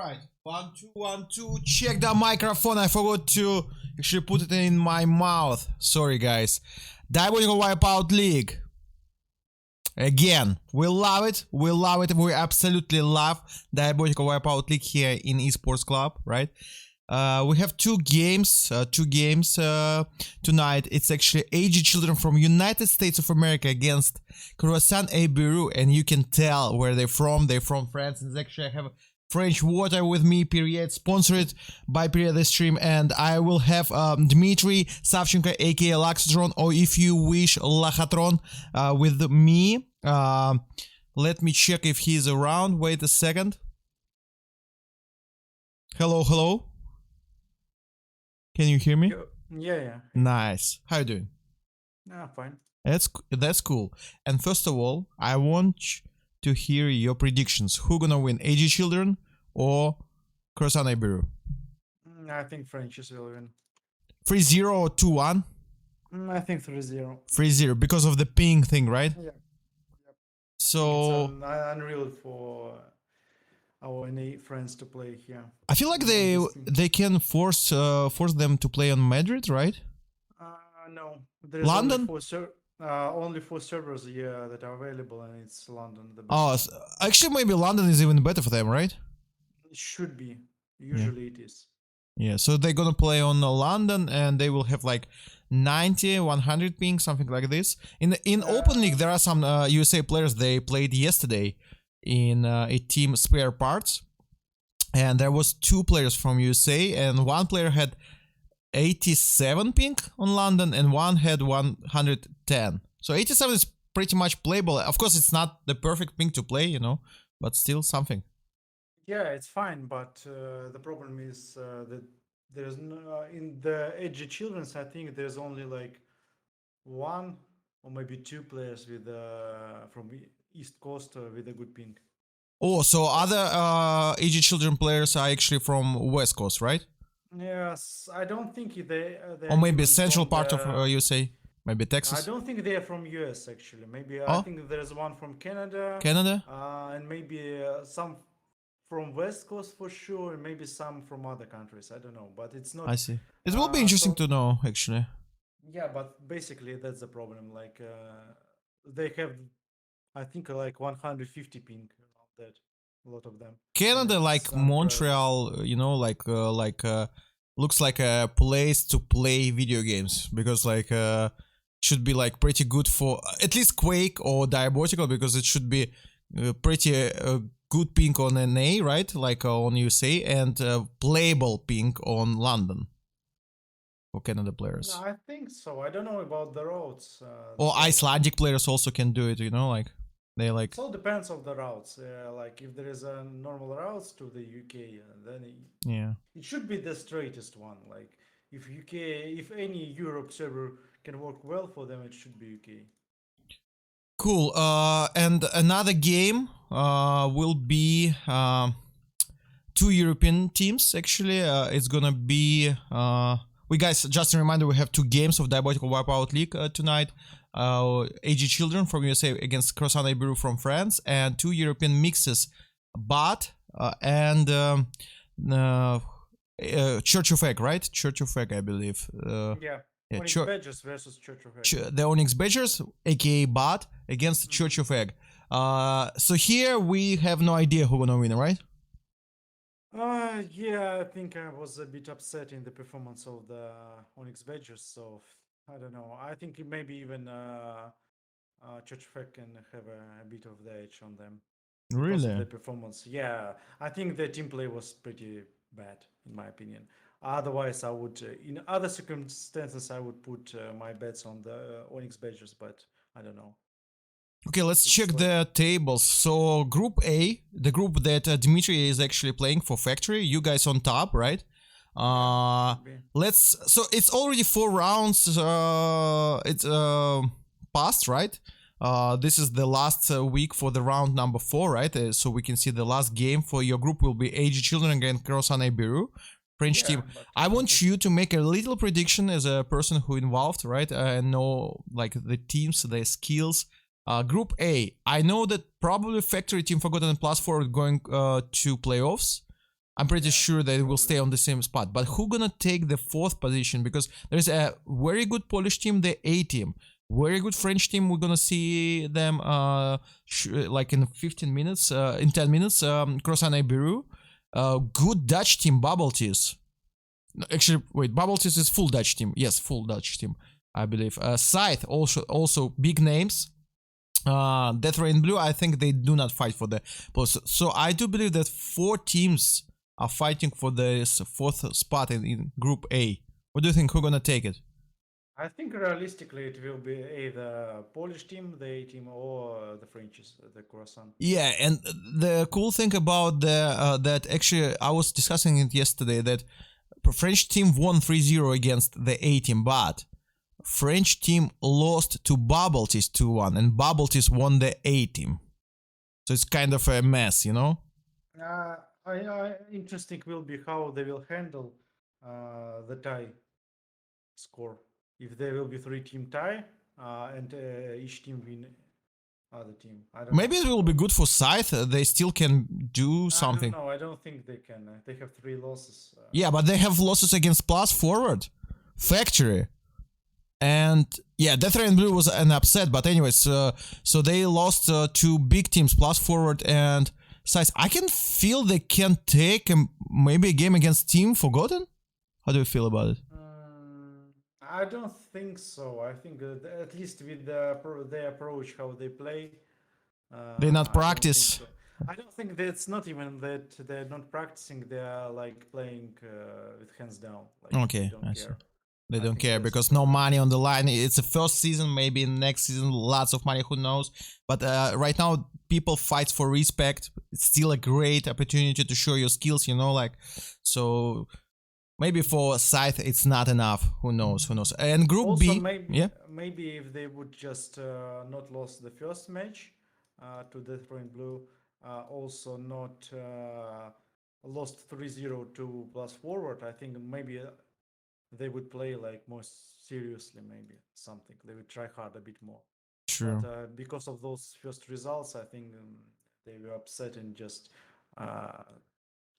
Alright, 1 2 1 2. Check the microphone. I forgot to actually put it in my mouth. Sorry, guys. Diabotical Wipeout League. Again, we love it. We love it. We absolutely love Diabotical Wipeout League here in Esports Club, right? We have two games tonight. It's actually Edgy children from United States of America against Croissant and Beurre, and you can tell where they're from. They're from France. And actually, I have French water with me. Period. Sponsored by Period the stream, and I will have Dmitry Savchenko, aka Laxatron, or if you wish, Lachatron, with me. Let me check if he's around. Wait a second. Hello, hello. Can you hear me? Yeah. Nice. How you doing? Fine. That's cool. And first of all, I want to hear your predictions. Who gonna win? Edgy children or Croissant and Beurre? I think French will win. 3-0 or 2-1? I think 3-0. 3-0 because of the ping thing, right? Yeah. So it's unreal for our NA friends to play here. I feel like they can force them to play on Madrid, right? No. There's London? Only 4 servers that are available, and it's London. Actually, maybe London is even better for them, right? It should be. Usually it is. Yeah, so they're gonna play on London, and they will have like 90, 100 ping, something like this. In Open League, there are some USA players. They played yesterday in a team Spare Parts, and there was 2 players from USA, and one player had 87 ping on London, and one had 110. So 87 is pretty much playable. Of course, it's not the perfect ping to play, you know, but still something. Yeah, it's fine, but the problem is that there's no, in the Edgy Children's, I think there's only like 1 or maybe 2 players with from East Coast with a good ping. Oh, so other Edgy Children players are actually from West Coast, right? Yes, I don't think they or maybe central part of USA, maybe Texas. I don't think they are from US actually. Maybe I think there's one from Canada. And maybe some from West Coast for sure, and maybe some from other countries. I don't know, but it's not. I see. It will be interesting to know actually. Yeah, but basically that's the problem. Like they have, I think, like 150 ping around that. A lot of them. Canada, like Montreal, you know, looks like a place to play video games, because like should be like pretty good for at least Quake or Diabotical, because it should be pretty good ping on NA, right? Like on USA, and playable ping on London for Canada players. No, I think so. I don't know about the roads. Or Icelandic players also can do it, you know, like they like. It all depends on the routes. Like if there is a normal routes to the UK, then it should be the straightest one. Like if any Europe server can work well for them, it should be UK. Cool. And another game will be 2 European teams. Actually, it's gonna be. We guys, just a reminder, we have 2 games of Diabotical Wipeout League tonight. Edgy children from USA against Croissant and Beurre from France, and 2 European mixes, Bot and Church of Egg, right? Church of Egg, I believe. Yeah. Onyx Badgers versus Church of Egg. The Onyx Badgers, aka Bot, against Church of Egg. So here we have no idea who's gonna win, right? Yeah, I think I was a bit upset in the performance of the Onyx Badgers, so I don't know. I think maybe even Church of Egg can have a bit of the edge on them. Really? The performance. Yeah, I think the team play was pretty bad, in my opinion. Otherwise, I would, in other circumstances, I would put my bets on the Onyx Badgers, but I don't know. Okay, let's check the tables. So Group A, the group that Dmitry is actually playing for Factory, you guys on top, right? So it's already 4 rounds. It's passed, right? This is the last week for the round number 4, right? So we can see the last game for your group will be Edgy Children against Croissant and Beurre, French team. I want you to make a little prediction as a person who involved, right? And know like the teams, the skills. Group A, I know that probably Factory Team Forgotten and +4 are going to playoffs. I'm pretty Yeah, sure they will probably. stay on the same spot. But who gonna take the fourth position? Because there's a very good Polish team, the A team. Very good French team. We're gonna see them like in 15 minutes, in 10 minutes. Croissant and Beurre. Good Dutch team, Bubble Teas. No, actually, wait, Bubble Teas is full Dutch team. Yes, full Dutch team, I believe. Scythe also big names. Death Rain Blue, I think they do not fight for the post. So I do believe that 4 teams are fighting for this fourth spot in Group A. What do you think? Who's gonna take it? I think realistically it will be either Polish team, the A team, or the Frenchies, the Croissant. Yeah, and the cool thing about the that actually I was discussing it yesterday that French team won 3-0 against the A team, but French team lost to Bubble Teas 2-1, and Bubble Teas won the A team. So it's kind of a mess, you know? Interesting will be how they will handle the tie score. If there will be 3-team tie and each team win other team. I don't Maybe know. it will be good for Scythe. They still can do I something. don't know. I don't think they can. They have 3 losses. Yeah, but they have losses against Plus Forward, Factory, and yeah, Death Rain Blue was an upset. But anyways, so they lost to big teams, Plus Forward and Scythe. I can feel they can take maybe a game against Team Forgotten. How do you feel about it? I don't think so. I think at least with their approach, how they play, They not I don't think practice. so. I don't think that it's not even that they're not practicing. They are like playing with hands down. Like they Okay, don't I see. care. They I don't think care that's because the no problem. money on the line. It's a first season, maybe next season lots of money, who knows. But right now, people fight for respect. It's still a great opportunity to show your skills, you know, like, so maybe for Scythe it's not enough. Who knows? Who knows? And Group Also, B, yeah. maybe if they would just not lost the first match to Death Rain Blue, also not lost 3-0 to Plus Forward, I think maybe they would play like more seriously, maybe something. They would try hard a bit more. True. But because of those first results, I think they were upset and just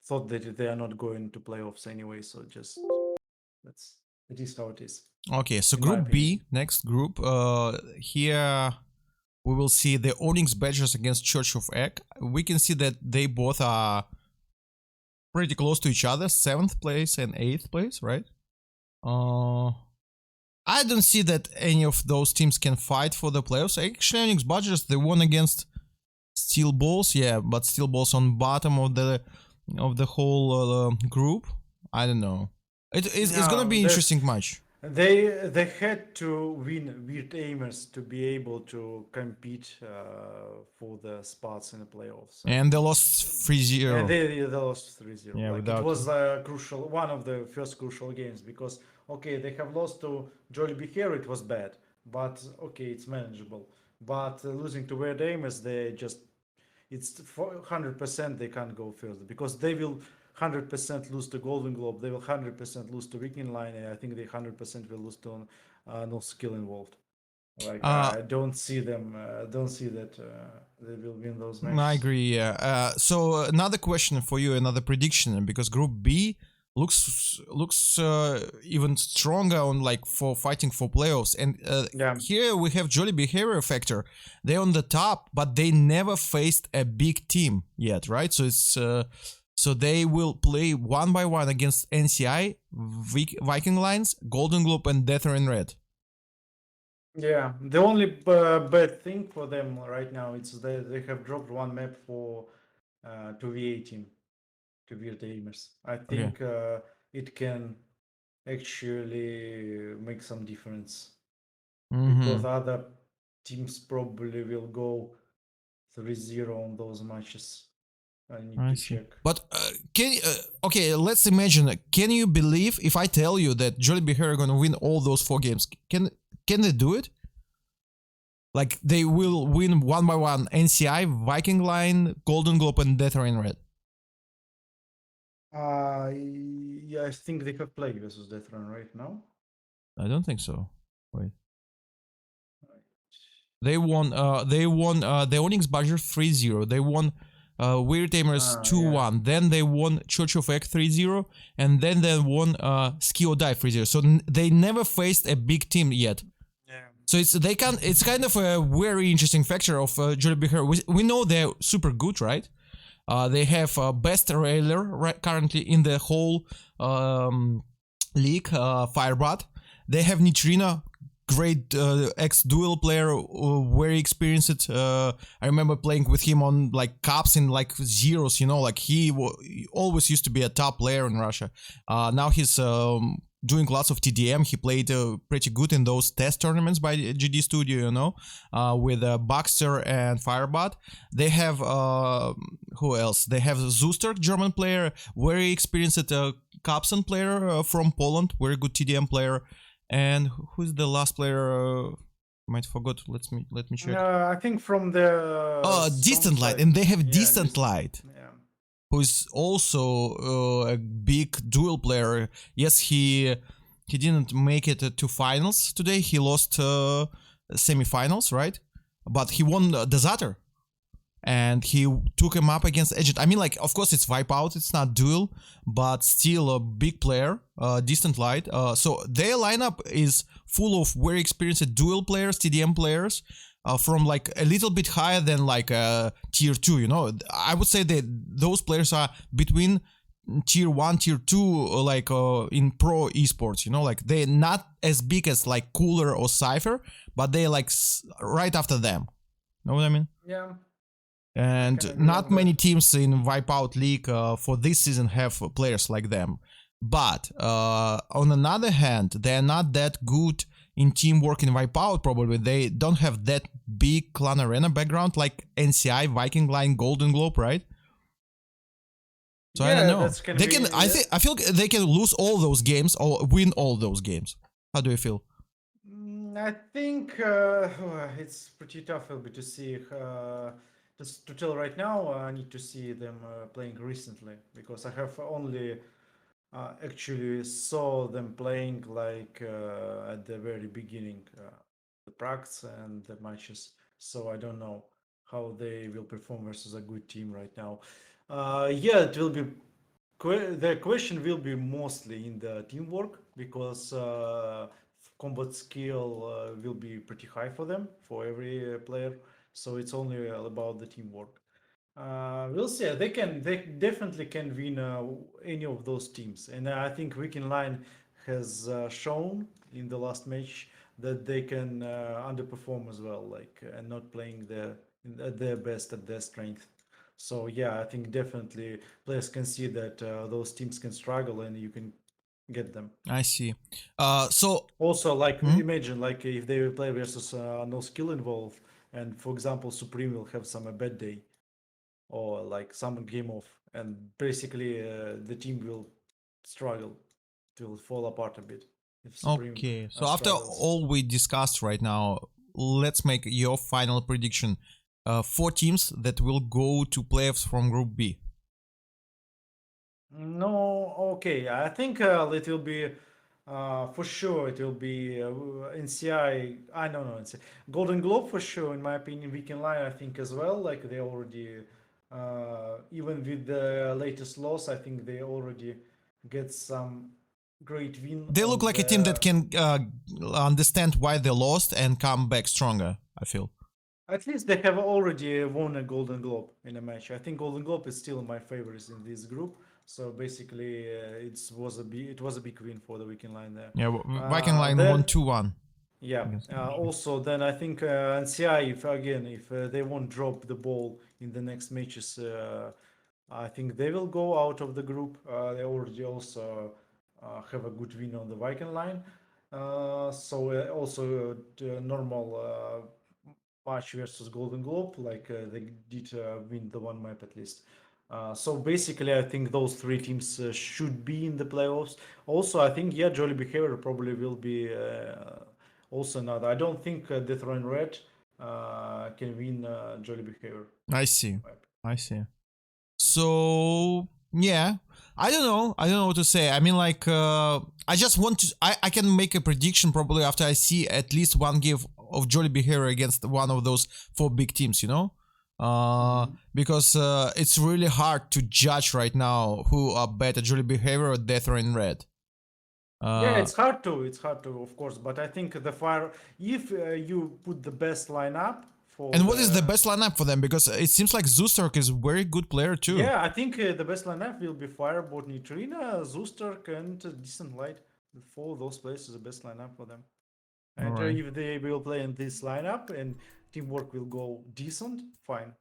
thought that they are not going to playoffs anyway. So just it is how it is. Okay, so In my Group opinion. B, next group. Here we will see the Onyx Badgers against Church of Egg. We can see that they both are pretty close to each other, 7th place and 8th place, right? I don't see that any of those teams can fight for the playoffs. Actually, Onyx Badgers, they won against Steel Balls, yeah, but Steel Balls on bottom of the whole group. I don't know. It's gonna No, be interesting match. they had to win Weird Aimers to be able to compete for the spots in the playoffs. And they lost And 3-0. they lost 3-0. Yeah, Like it without. was crucial, one of the first crucial games because okay, they have lost to Jollibee Hero, it was bad, but okay, it's manageable. But losing to Weird Aimers, they just it's 100% they can't go further because they will 100% lose to Golden Globe. They will 100% lose to Weekend Line, and I think they 100% will lose to no skill involved. Like Uh, I don't see them. Don't see that they will win those matches. I agree. Yeah. So another question for you, another prediction, because Group B looks even stronger on like for fighting for playoffs. And Yeah. here we have Jollibee Hero Factor. They're on the top, but they never faced a big team yet, right? So it's so they will play one by one against NCI, Viking Lines, Golden Globe, and Death Rain Red. Yeah, the only bad thing for them right now is they have dropped one map for 2v8 team, to Weird Aimers. I think it can actually make some difference because other teams probably will go 3-0 on those matches. I need I to see. check. But can okay, let's imagine. Can you believe if I tell you that Jollibee Hero are gonna win all those 4 games? Can they do it? Like they will win one by one NCI, Viking Line, Golden Globe, and Death Rain Red. Yeah, I think they have played versus Death Run right now. I don't think so. Wait. They won the Onyx Badger 3-0. They won Weird Tamers Yeah. 2-1. Then they won Church of Egg 3-0, and then they won Ski or Die 3-0. So they never faced a big team yet. Yeah. So it's kind of a very interesting factor of Jollibee Hero. We know they're super good, right? They have best railer right currently in the whole league, Firebot. They have Nitrina, great ex-duel player, very experienced. I remember playing with him on like cups in like zeros, you know, like he always used to be a top player in Russia. Now he's doing lots of TDM. He played pretty good in those test tournaments by GD Studio, you know, with Baxter and Firebot. They have who else? They have Zuster, German player, very experienced Kapsan player from Poland, very good TDM player. And who's the last player? Might forgot. Let me check. I think from the Distant Light, side. and they have Yeah, Distant Light, Yeah. who's also a big duel player. Yes, he didn't make it to finals today. He lost semifinals, right? But he won the Zatter. And he took him up against Edgy. I mean, like, of course, it's Wipeout, it's not duel, but still a big player, Distant Light. So their lineup is full of very experienced duel players, TDM players, from like a little bit higher than like tier 2, you know. I would say that those players are between tier 1, tier 2, like in pro esports, you know, like they're not as big as like Cooler or Cypher, but they're like right after them. Know what I mean? Yeah. And not many teams in Wipeout League for this season have players like them. But on another hand, they're not that good in teamwork in Wipeout, probably. They don't have that big clan arena background like NCI, Viking Line, Golden Globe, right? So yeah, I don't know. That's gonna They be, can. I feel they can lose all those games or win all those games. How do you feel? I think it's pretty tough will be to see. Just to tell right now, I need to see them playing recently because I have only actually saw them playing like at the very beginning, the practice and the matches. So I don't know how they will perform versus a good team right now. Yeah, it will be. The question will be mostly in the teamwork because combat skill will be pretty high for them, for every player. So it's only about the teamwork. We'll see. They definitely can win any of those teams, and I think Weekend Line has shown in the last match that they can underperform as well, like and not playing at their best, at their strength. So yeah, I think definitely players can see that those teams can struggle, and you can get them. I see. So Also, like hmm? imagine like if they will play versus no skill involved, and for example, Supreme will have some a bad day or like some game off, and basically the team will struggle, it will fall apart a bit if Supreme Okay, so after struggles. all we discussed right now, let's make your final prediction. 4 teams that will go to playoffs from Group B. No, okay. I think it will be for sure. It will be NCI. I don't know. NCI. Golden Globe for sure. In my opinion, Weekend Line. I think as well. Like they already, even with the latest loss, I think they already get some great win They look on like a team that the. can understand why they lost and come back stronger, I feel. At least they have already won a Golden Globe in a match. I think Golden Globe is still my favorites in this group. So basically, it was a big win for the Weekend Line there. Yeah, Viking Line won Then 2-1 yeah. against Also, then I think NCI, if they won't drop the ball in the next matches, I think they will go out of the group. They already also have a good win on the Viking Line. So also normal match versus Golden Globe, like they did win the one map at least. So basically, I think those 3 teams should be in the playoffs. Also, I think yeah, Jolly Behavior probably will be also another. I don't think Death Run Red can win Jolly Behavior. I see. I see. So yeah, I don't know. I don't know what to say. I mean, like, I just want to. I can make a prediction probably after I see at least one game of Jolly Behavior against one of those 4 big teams. You know, because it's really hard to judge right now who are better, Jolly Behavior or Death in Red. Yeah, it's hard to, of course, but I think the fire, if you put the best lineup for and what is the best lineup for them? Because it seems like Zustork is a very good player too. Yeah, I think the best lineup will be Firebot, Neutrina, Zustork, and Decent Light. For those players is the best lineup for them. And Alright. if they will play in this lineup and teamwork will go decent, fine.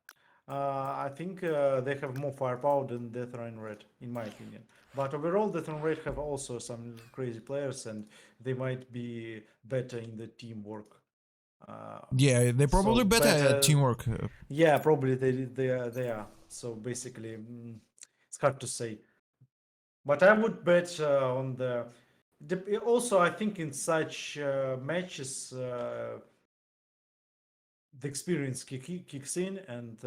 I think they have more firepower than Death and Red, in my opinion. But overall, Death and Red have also some crazy players, and they might be better in the teamwork. Yeah, they're probably so better at teamwork. Yeah, probably they are. So basically, it's hard to say. But I would bet on the. Also, I think in such matches, the experience kicks in, and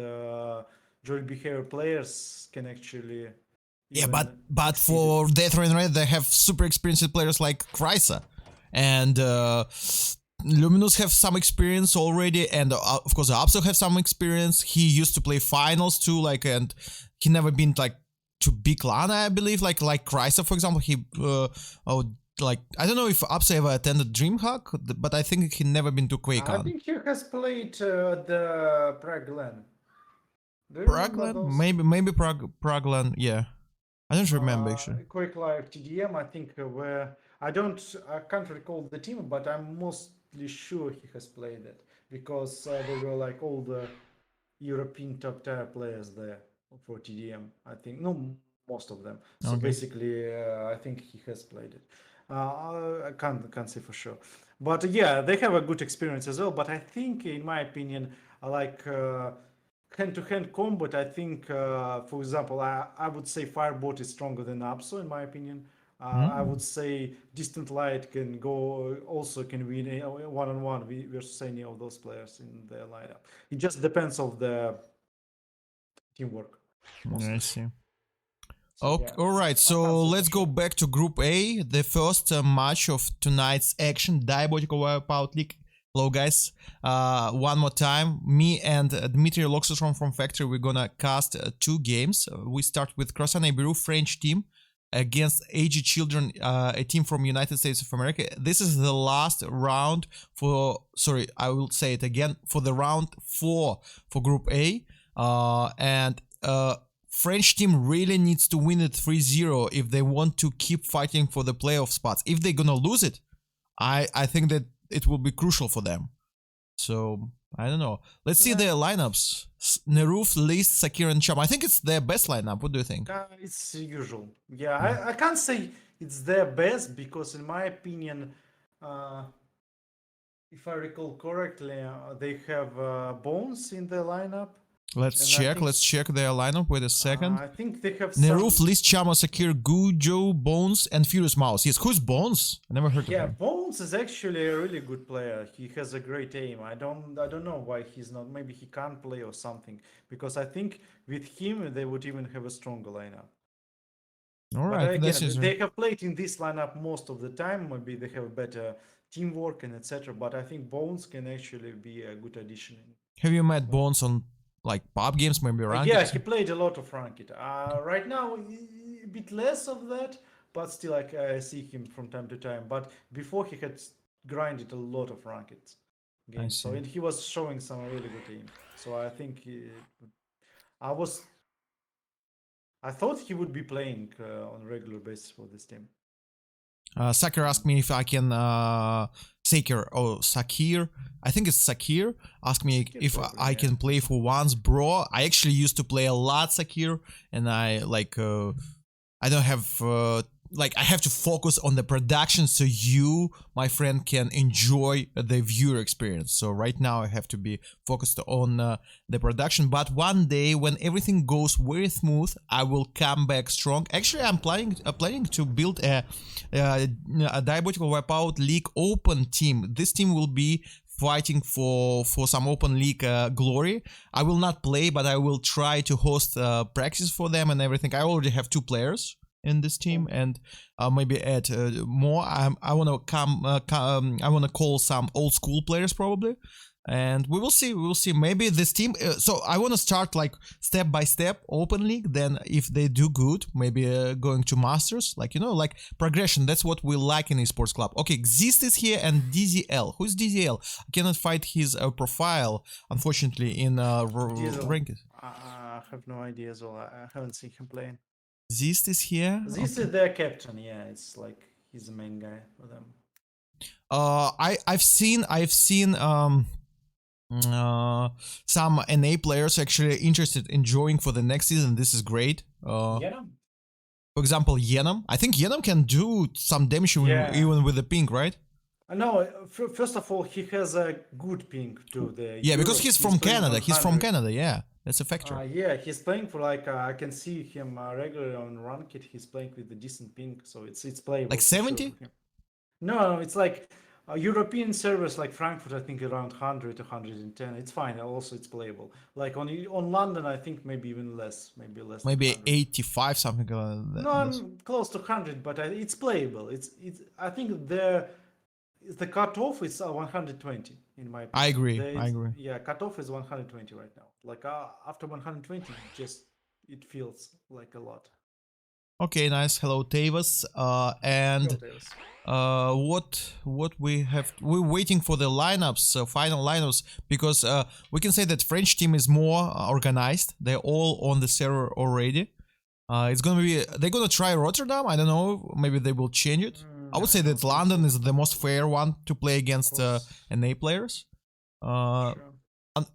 joint behavior players can actually. Yeah, but for Death and Red, they have super experienced players like Croissant, and Luminous have some experience already, and of course Apso have some experience. He used to play finals too, like, and he never been like to big LAN, I believe, like Croissant, for example. He like, I don't know if Apso ever attended DreamHack, but I think he never been to QuakeCon. I think he has played the Prague LAN. Prague LAN? Maybe Prague LAN, yeah. I don't remember actually. Quick Live TDM, I think where I can't recall the team, but I'm mostly sure he has played it because they were like all the European top tier players there for TDM. I think no, most of them. So basically, I think he has played it. I can't say for sure, but yeah, they have a good experience as well. But I think, in my opinion, I like. Hand-to-hand combat, I think, for example, I would say Firebot is stronger than Apso, in my opinion. I would say Distant Light can win one-on-one versus any of those players in their lineup. It just depends on the teamwork. I see. Okay, yeah. All right, so let's go back to Group A, the first match of tonight's action, Diabotical Wipeout League. Hello guys, one more time, me and Dmitry Loxostrom from Factory, we're gonna cast 2 games. We start with Croissant and Beurre French team against Edgy Children, a team from United States of America. This is the last round for, sorry, I will say it again, for the round 4 for Group A. And French team really needs to win it 3-0 if they want to keep fighting for the playoff spots. If they're gonna lose it, I think that it will be crucial for them. So, I don't know. Let's see their lineups. Neruf, List, Sakir, and Cham. I think it's their best lineup. What do you think? It's usual. Yeah, I can't say it's their best because, in my opinion, if I recall correctly, they have Bones in their lineup. Let's check their lineup. Wait a second. I think they have Neruf, List, Chama, Sakir, Gujo, Bones, and Furious Mouse. Yes, who's Bones? I never heard of him. Yeah, Bones is actually a really good player. He has a great aim. I don't know why he's not. Maybe he can't play or something. Because I think with him they would even have a stronger lineup. All right, again, they have played in this lineup most of the time. Maybe they have better teamwork and etc. But I think Bones can actually be a good addition. Have you met Bones on like pub games, maybe ranked? Yeah, he played a lot of ranked. Right now, a bit less of that, but still, like, I see him from time to time. But before, he had grinded a lot of ranked games. So and he was showing some really good aim. So I think I thought he would be playing on a regular basis for this team. Sakir asked me if I can Sakir, I think it's Sakir, asked me if I can play for once, bro. I actually used to play a lot Sakir, and I like I don't have like, I have to focus on the production so you, my friend, can enjoy the viewer experience. So right now I have to be focused on the production, but one day when everything goes very smooth, I will come back strong. Actually, I'm planning to build a Diabotical Wipeout League open team. This team will be fighting for some open league glory. I will not play, but I will try to host practice for them and everything. I already have 2 players in this team, and maybe add more. I want to I want to call some old school players probably. And we will see. We will see. Maybe this team. So I want to start like step by step, open league. Then if they do good, maybe going to masters. Like like progression. That's what we like in esports club. Okay, Xist is here and DZL. Who's DZL? I cannot find his profile, unfortunately, in ranked. I have no idea as well. I haven't seen him playing. Xist is here. This is their captain. Yeah, it's like he's the main guy for them. I've seen some NA players actually interested in joining for the next season. This is great. Yenam? For example, Yenam. I think Yenam can do some damage even with the pink, right? No, first of all, he has a good ping to the. Yeah, because he's from Canada. He's from Canada. Yeah, that's a factor. Yeah, he's playing for like I can see him regularly on Ranked. He's playing with a decent ping, so it's playable. Like 70? Sure. No, it's like. European servers like Frankfurt, I think around 100 to 110. It's fine. Also, it's playable. Like on London, I think maybe even less. Maybe less. Maybe 85, something like that. No, I'm close to 100, but it's playable. It's. I think the cutoff is 120 in my opinion. I agree. Yeah, cutoff is 120 right now. Like after 120, it feels like a lot. Okay, nice. Hello, Tavas. And what we have? We're waiting for the lineups, final lineups, because we can say that French team is more organized. They're all on the server already. It's gonna be. They're gonna try Rotterdam. I don't know. Maybe they will change it. I would say that London is the most fair one to play against NA players. Sure.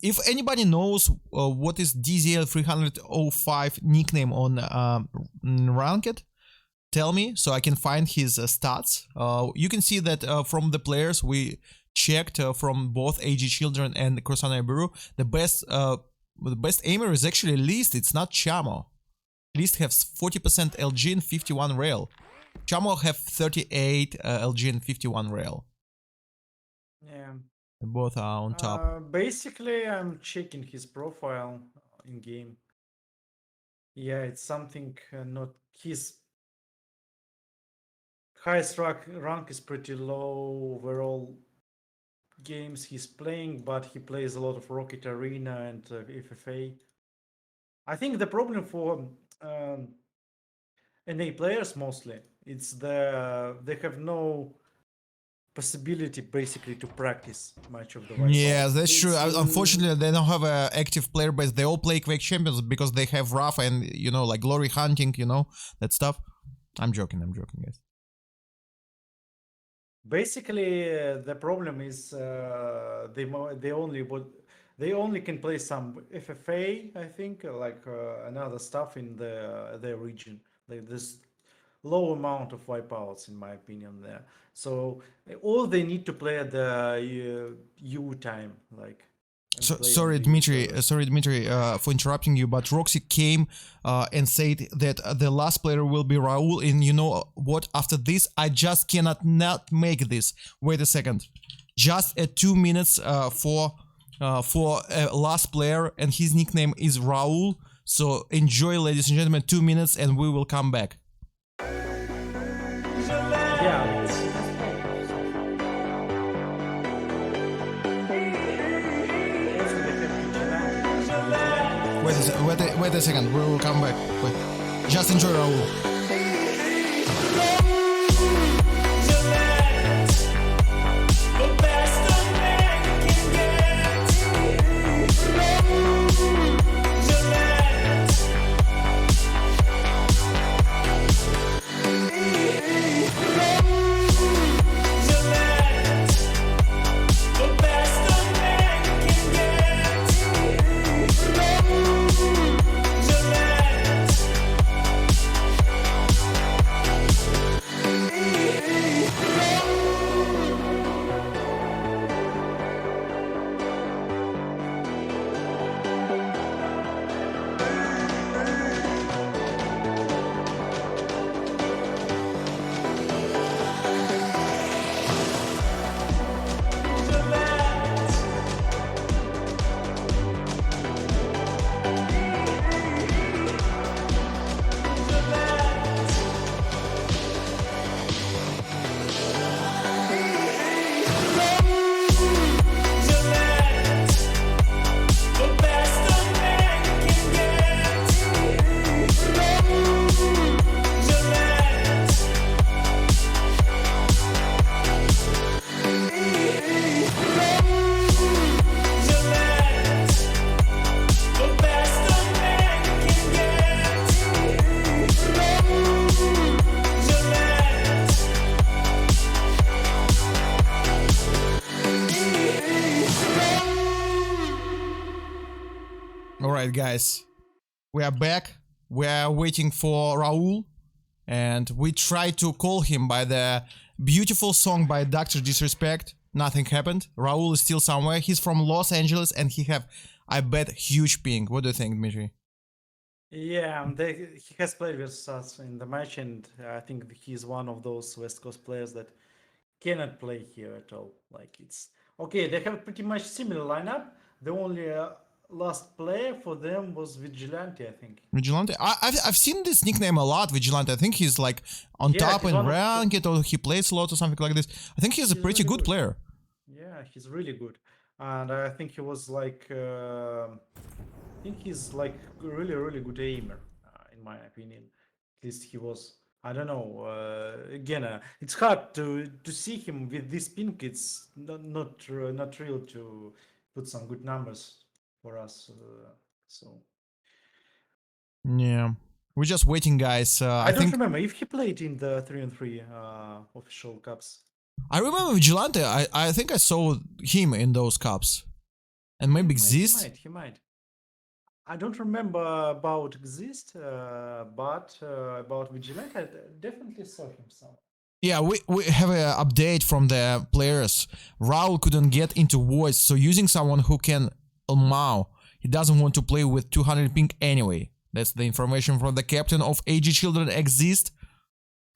If anybody knows what is DZL 305 nickname on Ranked, tell me so I can find his stats. You can see that from the players we checked from both Edgy Children and Croissant and Beurre, the best aimer is actually List. It's not Chamo. List has 40% LG and 51 rail. Chamo have 38 LG and 51 rail. Yeah. Both are on top. Basically, I'm checking his profile in game. Yeah, it's something not his highest rank is pretty low overall games he's playing, but he plays a lot of Rocket Arena and FFA. I think the problem for NA players mostly it's they have no possibility basically to practice much of the wipeout. Yeah, that's true. Unfortunately, they don't have an active player base. They all play Quake Champions because they have Rafa and like glory hunting, that stuff. I'm joking, guys. Basically, the problem is they only can play some FFA, I think, like another stuff in their region. Like this low amount of wipeouts, in my opinion, there. So all they need to play at the U time, like. Sorry, Dmitry, for interrupting you, but Roxy came and said that the last player will be Raul, and you know what? After this, I just cannot not make this. Wait a second, just at 2 minutes for last player, and his nickname is Raul. So enjoy, ladies and gentlemen, 2 minutes, and we will come back. Yeah. Wait a second, we will come back. Wait. Just enjoy Raul. Alright, guys. We are back. We are waiting for Raul. And we tried to call him by the beautiful song by Dr. Disrespect. Nothing happened. Raul is still somewhere. He's from Los Angeles and he have, I bet, huge ping. What do you think, Dmitry? Yeah, he has played with us in the match, and I think he's one of those West Coast players that cannot play here at all. Like, it's okay. They have pretty much similar lineup. The only last player for them was Vigilante, I think. Vigilante? I've seen this nickname a lot, Vigilante. I think he's like on top he's in one of the- ranked, or he plays a lot or something like this. I think he's a pretty really good good. player. Yeah, he's really good, and I think he was like, I think he's like really good aimer, in my opinion. At least he was. I don't know. Again, it's hard to see him with this pink. It's not real to put some good numbers for us. So Yeah. We're just waiting, guys. I don't think remember if he played in the 3-on-3 official cups. I remember Vigilante. I think I saw him in those cups. And maybe Exist. He might. I don't remember about Exist, but about Vigilante, I definitely saw him somewhere. Yeah, we have an update from the players. Raul couldn't get into voice, so using someone who can Mao. He doesn't want to play with 200 ping anyway. That's the information from the captain of Edgy Children Exist.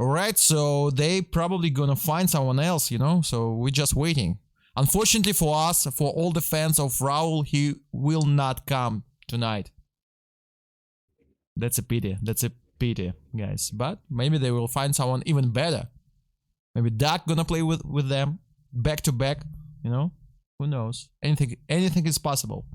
Alright, so they probably gonna find someone else, you know, so we're just waiting. Unfortunately for us, for all the fans of Raul, he will not come tonight. That's a pity, guys. But maybe they will find someone even better. Maybe Duck gonna play with them, back to back, you know? Who knows? Anything is possible.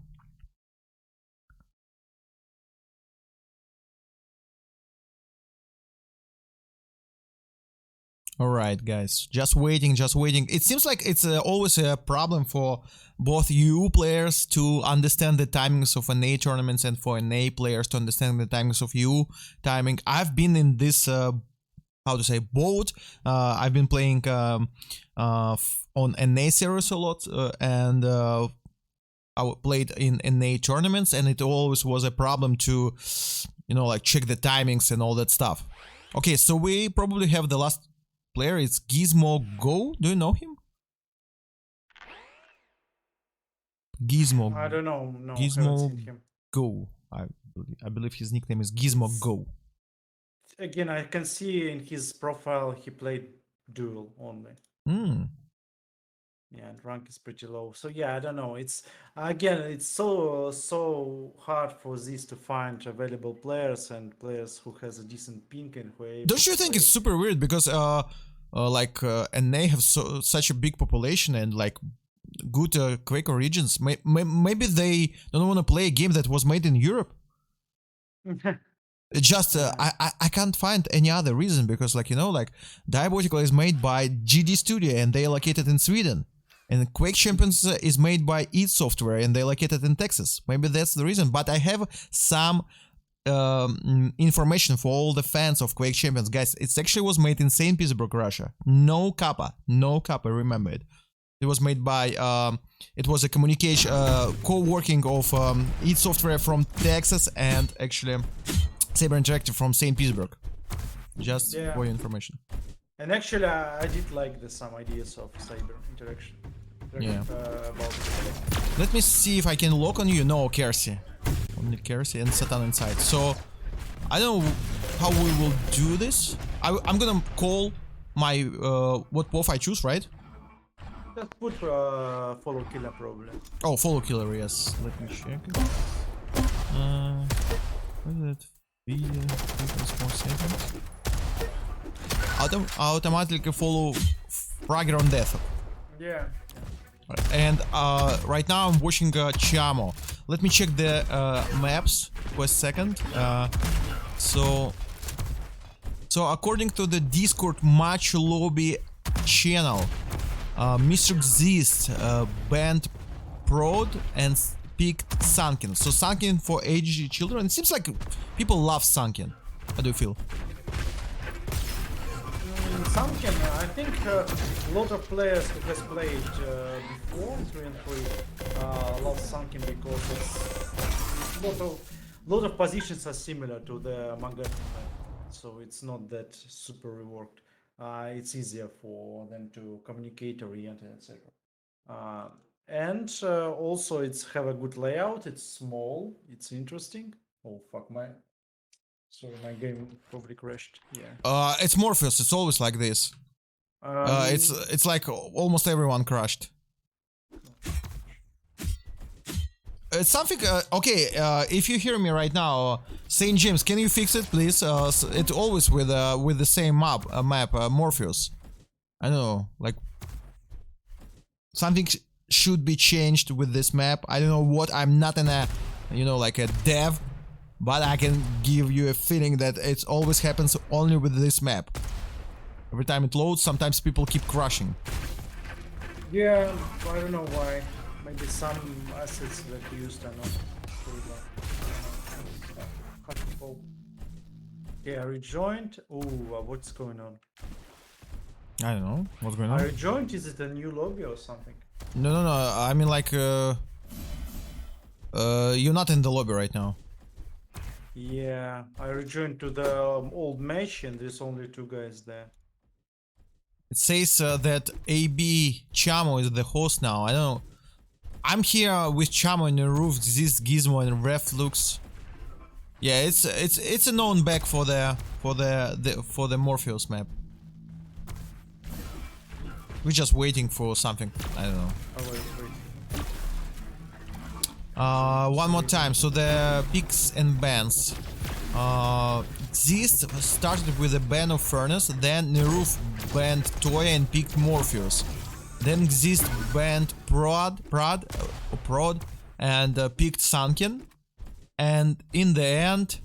Alright, guys, just waiting. It seems like it's always a problem for both EU players to understand the timings of NA tournaments and for NA players to understand the timings of EU timing. I've been in this, boat. I've been playing on NA series a lot, and I played in NA tournaments, and it always was a problem to, you know, like check the timings and all that stuff. Okay, so we probably have the last player. It's Gizmo Go. Do you know him? Gizmo. I don't know. No, Gizmo haven't seen him. Go. I believe his nickname is Gizmo Go. Again, I can see in his profile he played duel only. Yeah, and rank is pretty low. So yeah, I don't know. It's again, it's so hard for this to find available players and players who has a decent ping and who are able Don't you to think play. it's super weird because and they have such a big population and like good Quaker regions. Maybe they don't want to play a game that was made in Europe. It's just I can't find any other reason because, like, you know, like Diabotical is made by GD Studio and they are located in Sweden, and Quake Champions is made by id Software and they're located in Texas. Maybe that's the reason. But I have some information for all the fans of Quake Champions, guys. It actually was made in St. Petersburg, Russia. No kappa, remember it. It was made by it was a communication co-working of id Software from Texas and actually Saber Interactive from St. Petersburg. Just for your information. And actually, I did like some ideas of Saber Interaction. About it. Let me see if I can lock on you. No, Kersey. Only Kersey and Satan inside. So, I don't know how we will do this. I'm gonna call my what buff I choose, right? Just put follow killer probably. Oh, follow killer, yes. Let me check. What is it? Automatically follow Fragger on death. Yeah. And right now I'm watching Chiamo. Let me check the maps for a second. So according to the Discord match lobby channel, Mr. Exist banned Prod and picked Sunken. So Sunken for Edgy Children. It seems like people love Sunken. How do you feel? Sunken, I think a lot of players who has played before 3-on-3 love Sunken because it's lot of positions are similar to the Manhattan map, so it's not that super reworked. It's easier for them to communicate, orient, etc. And also it's have a good layout. It's small. It's interesting. Oh fuck my game probably crashed. Yeah. It's Morpheus. It's always like this. It's like almost everyone crashed. It's something. Okay, if you hear me right now, Saint James, can you fix it, please? It's always with the same map, Morpheus. I know, like something should be changed with this map. I don't know what. I'm not in a, like a dev, but I can give you a feeling that it always happens only with this map. Every time it loads, sometimes people keep crashing. Yeah, I don't know why. Maybe some assets that used are not full. Yeah, rejoined. Oh, what's going on? I don't know what's going on. I rejoined. Is it a new lobby or something? No. I mean, like, you're not in the lobby right now. Yeah, I rejoined to the old match and there's only 2 guys there. It says that AB Chamo is the host now. I don't know. I'm here with Chamo in the roof. This Gizmo and Reflux. Yeah, it's a known back for the Morpheus map. We're just waiting for something. I don't know. Oh, wait. One more time. So the picks and bans. This started with a ban of Furnace, then Neruf banned Toya and picked Morpheus. Then Exist banned Prod and picked Sunken. And in the end,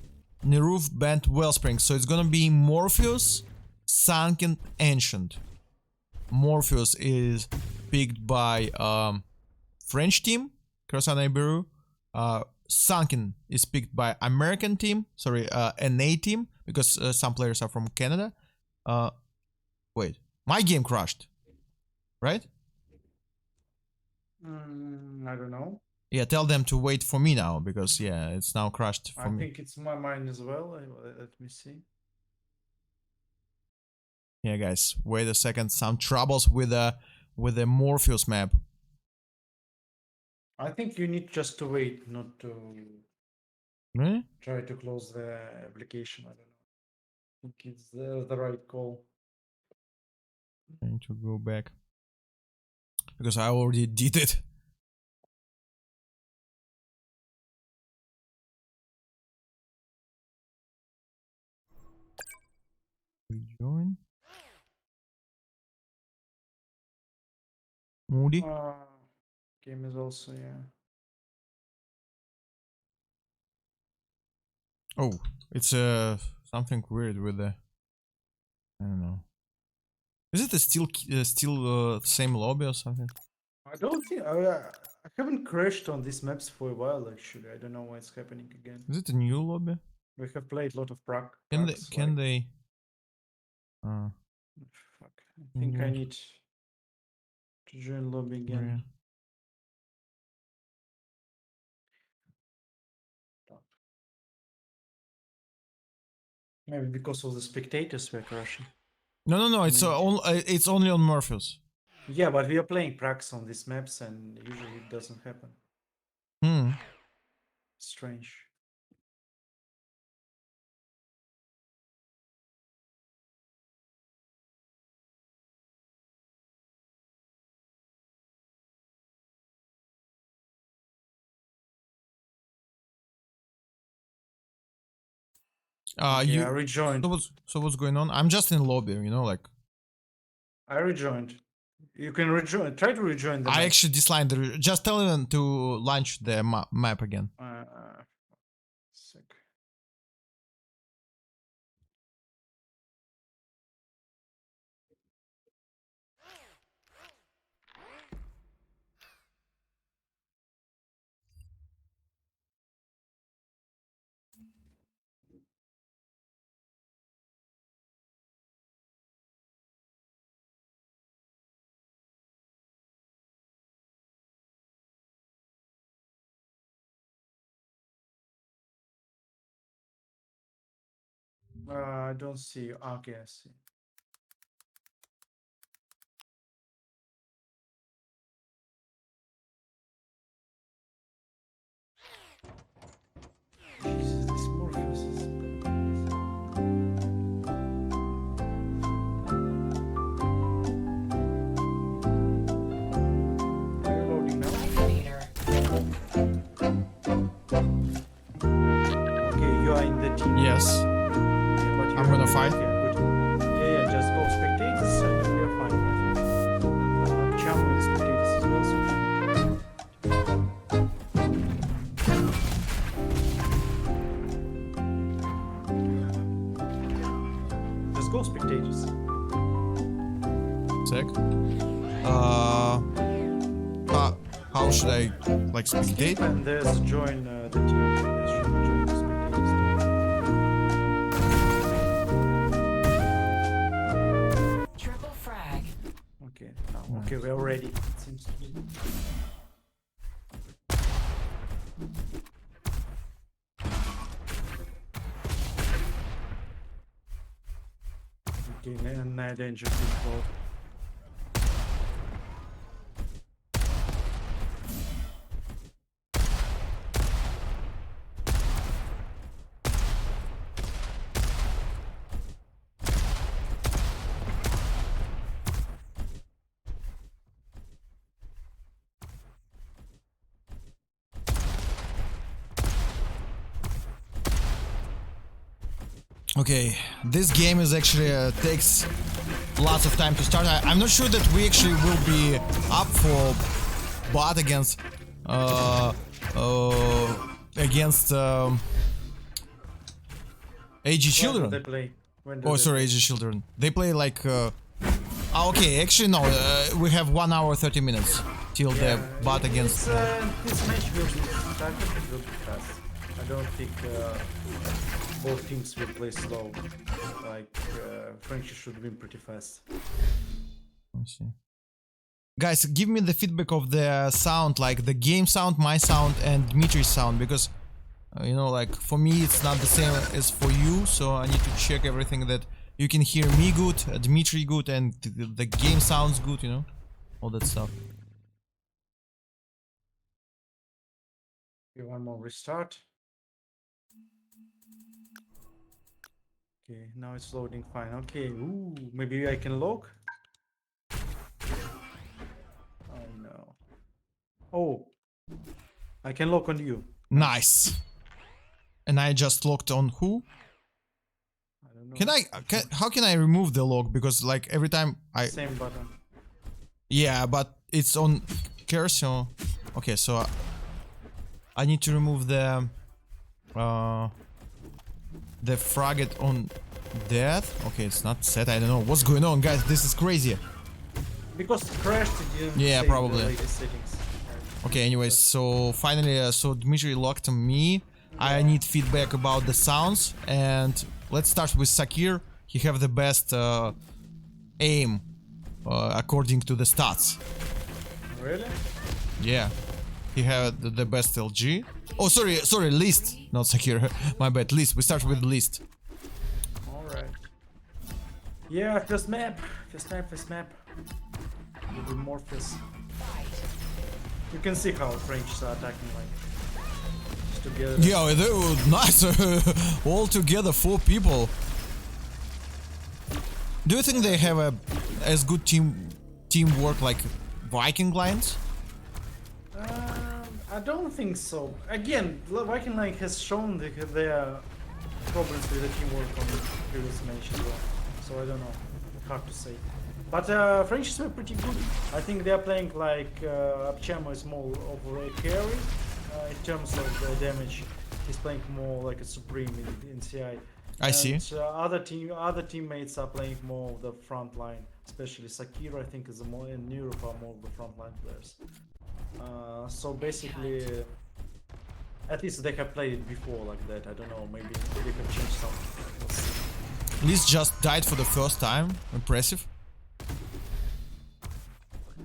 Neruf banned Wellspring. So it's gonna be Morpheus, Sunken, Ancient. Morpheus is picked by French team, Croissant and Beurre. Sunken is picked by American team, sorry, NA team, because some players are from Canada. Wait, my game crashed, right? I don't know. Yeah, tell them to wait for me now, because yeah, it's now crashed for me. I think it's my mine as well. Let me see. Yeah, guys, wait a second. Some troubles with the Morpheus map. I think you need just to wait, not to Really? try to close the application. I don't know. I think it's the right call. I need to go back because I already did it. Rejoin. Moody. Game is also, yeah. Oh, it's something weird with the. I don't know. Is it a still same lobby or something? I don't think I haven't crashed on these maps for a while actually. I don't know why it's happening again. Is it a new lobby? We have played a lot of prac. Can they? Fuck. I think I need to join lobby again. Maybe because of the spectators we're crashing. No. It's only on Morpheus. Yeah, but we are playing pracs on these maps and usually it doesn't happen. Strange. You I rejoined. So what's going on? I'm just in lobby, like. I rejoined. You can rejoin. Try to rejoin the I map. actually dislined just tell them to launch the map again. Sick. I don't see. Okay, I see. Jesus, this Morpheus is reloading now. Okay, you are in the team. Yes. Yeah, but I'm gonna fight. Okay, good. Yeah, just go spectators and we are fine. Jump with spectators as well. So. Just go spectators. Sec. How should I like spectate? And there's join the team. There's join the spectators team. Triple frag. Okay, now okay, we're ready. It seems to be. Okay, and danger is involved. Okay, this game is actually takes lots of time to start. I'm not sure that we actually will be up for bot against Edgy When children. do they play? When do Oh, they sorry, play? Edgy children. They play like. Okay, actually no. We have 1 hour 30 minutes till the bot against. This match will be. I think it will be fast. I don't think both teams will play slow. Like French should win pretty fast. Let's see. Guys, give me the feedback of the sound, like the game sound, my sound, and Dmitri's sound, because you know, like for me it's not the same as for you, so I need to check everything that you can hear me good, Dmitri good, and the game sounds good, you know, all that stuff. Okay, one more restart. Okay, now it's loading fine. Okay, ooh, maybe I can log. Oh no. Oh, I can lock on you. Nice. And I just locked on who? I don't know. How can I remove the lock? Because like every time I... Same button. Yeah, but it's on cursor. Okay, so I need to remove the fragment on death. Okay, it's not set. I don't know what's going on, guys. This is crazy. Because it crashed, it didn't Yeah, save probably. the latest settings. Okay, anyways, so finally, so Dmitry locked on me. I need feedback about the sounds, and let's start with Sakir. He have the best aim according to the stats. Really? Yeah, he had the best LG. Oh, sorry, list, not Sakir. My bad, list. We start with list. Alright. Yeah, first map. First map. Will be Morpheus. You can see how French are attacking like just together. Yeah, they were nice. All together, 4 people. Do you think they have a as good teamwork like Viking Lions? I don't think so. Again, Viking Line has shown their problems with the teamwork on the previous match as well. So I don't know. Hard to say. But French were pretty good. I think they are playing like Abchamo is more of a carry in terms of damage. He's playing more like a supreme in CI. I see. Other teammates are playing more of the front line, especially Sakira. I think is more, and Europe are more of the front line players. So basically, at least they have played it before like that. I don't know. Maybe they can change something. We'll see. Liz just died for the first time. Impressive.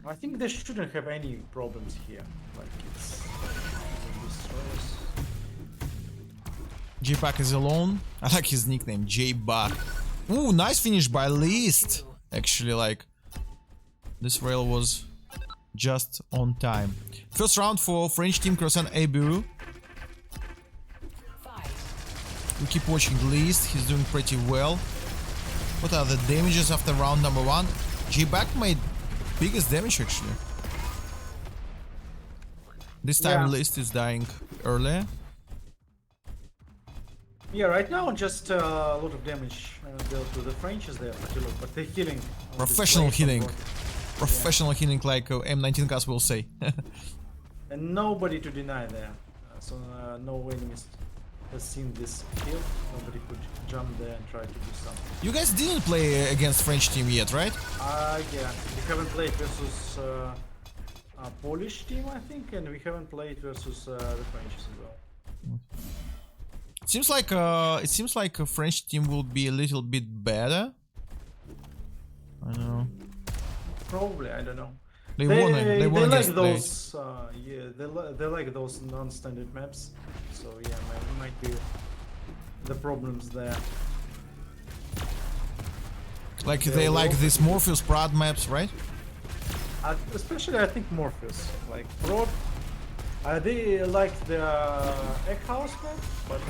I think they shouldn't have any problems here. Like it's destroys. J-Buck is alone. I like his nickname, J-Buck. Ooh, nice finish by List. Actually, like, this rail was just on time. First round for French team, Croissant A Beurre. We keep watching List, he's doing pretty well. What are the damages after round number 1? J-Buck made biggest damage actually. This time List is dying earlier. Yeah, right now just a lot of damage dealt to the Frenchies there, but they're healing. Professional healing. Professional healing, like M19 cast will say. And nobody to deny there. So no enemies has seen this kill. Nobody could jump there and try to do something. You guys didn't play against French team yet, right? Yeah. We haven't played versus a Polish team, I think, and we haven't played versus the Frenchies as well. It seems like a French team will be a little bit better. I don't know. Probably, I don't know. They won like against those. They like those non-standard maps. So yeah, might be the problems there. Like they like these Morpheus Prod maps, right? Especially I think Morpheus, like Prod. They like the Egg House map, but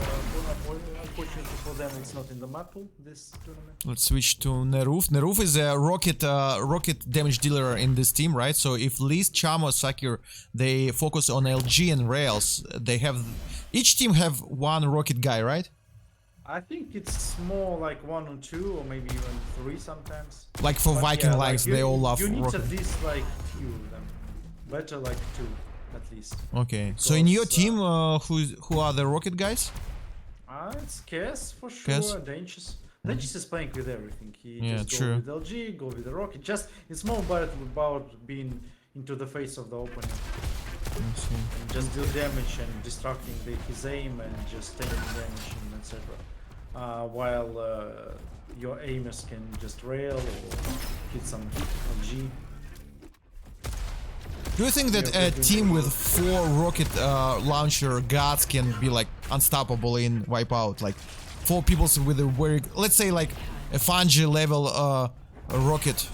unfortunately for them it's not in the map pool this tournament. Let's switch to Neruf. Neruf is a rocket damage dealer in this team, right? So if List, Chamo, Sakir, they focus on LG and Rails, they have each team have one rocket guy, right? I think it's more like 1 or 2 or maybe even 3 sometimes. Like for But Viking yeah, likes, like they all love you need rocket. at least like few of them. Better like 2 at least. Okay, so in your Because, team, who are the rocket guys? It's Kes for sure. Kes? Danches. Danches is playing with everything. He Yeah, just true. go with LG, go with the rocket. Just it's more about being into the face of the opponent and just deal damage and distracting his aim and just taking damage and etc. While your aimers can just rail or hit some LG. Do you think that a team with 4 rocket launcher gods can be like unstoppable in Wipeout? Like 4 people with a very, let's say like a Fungi level rocket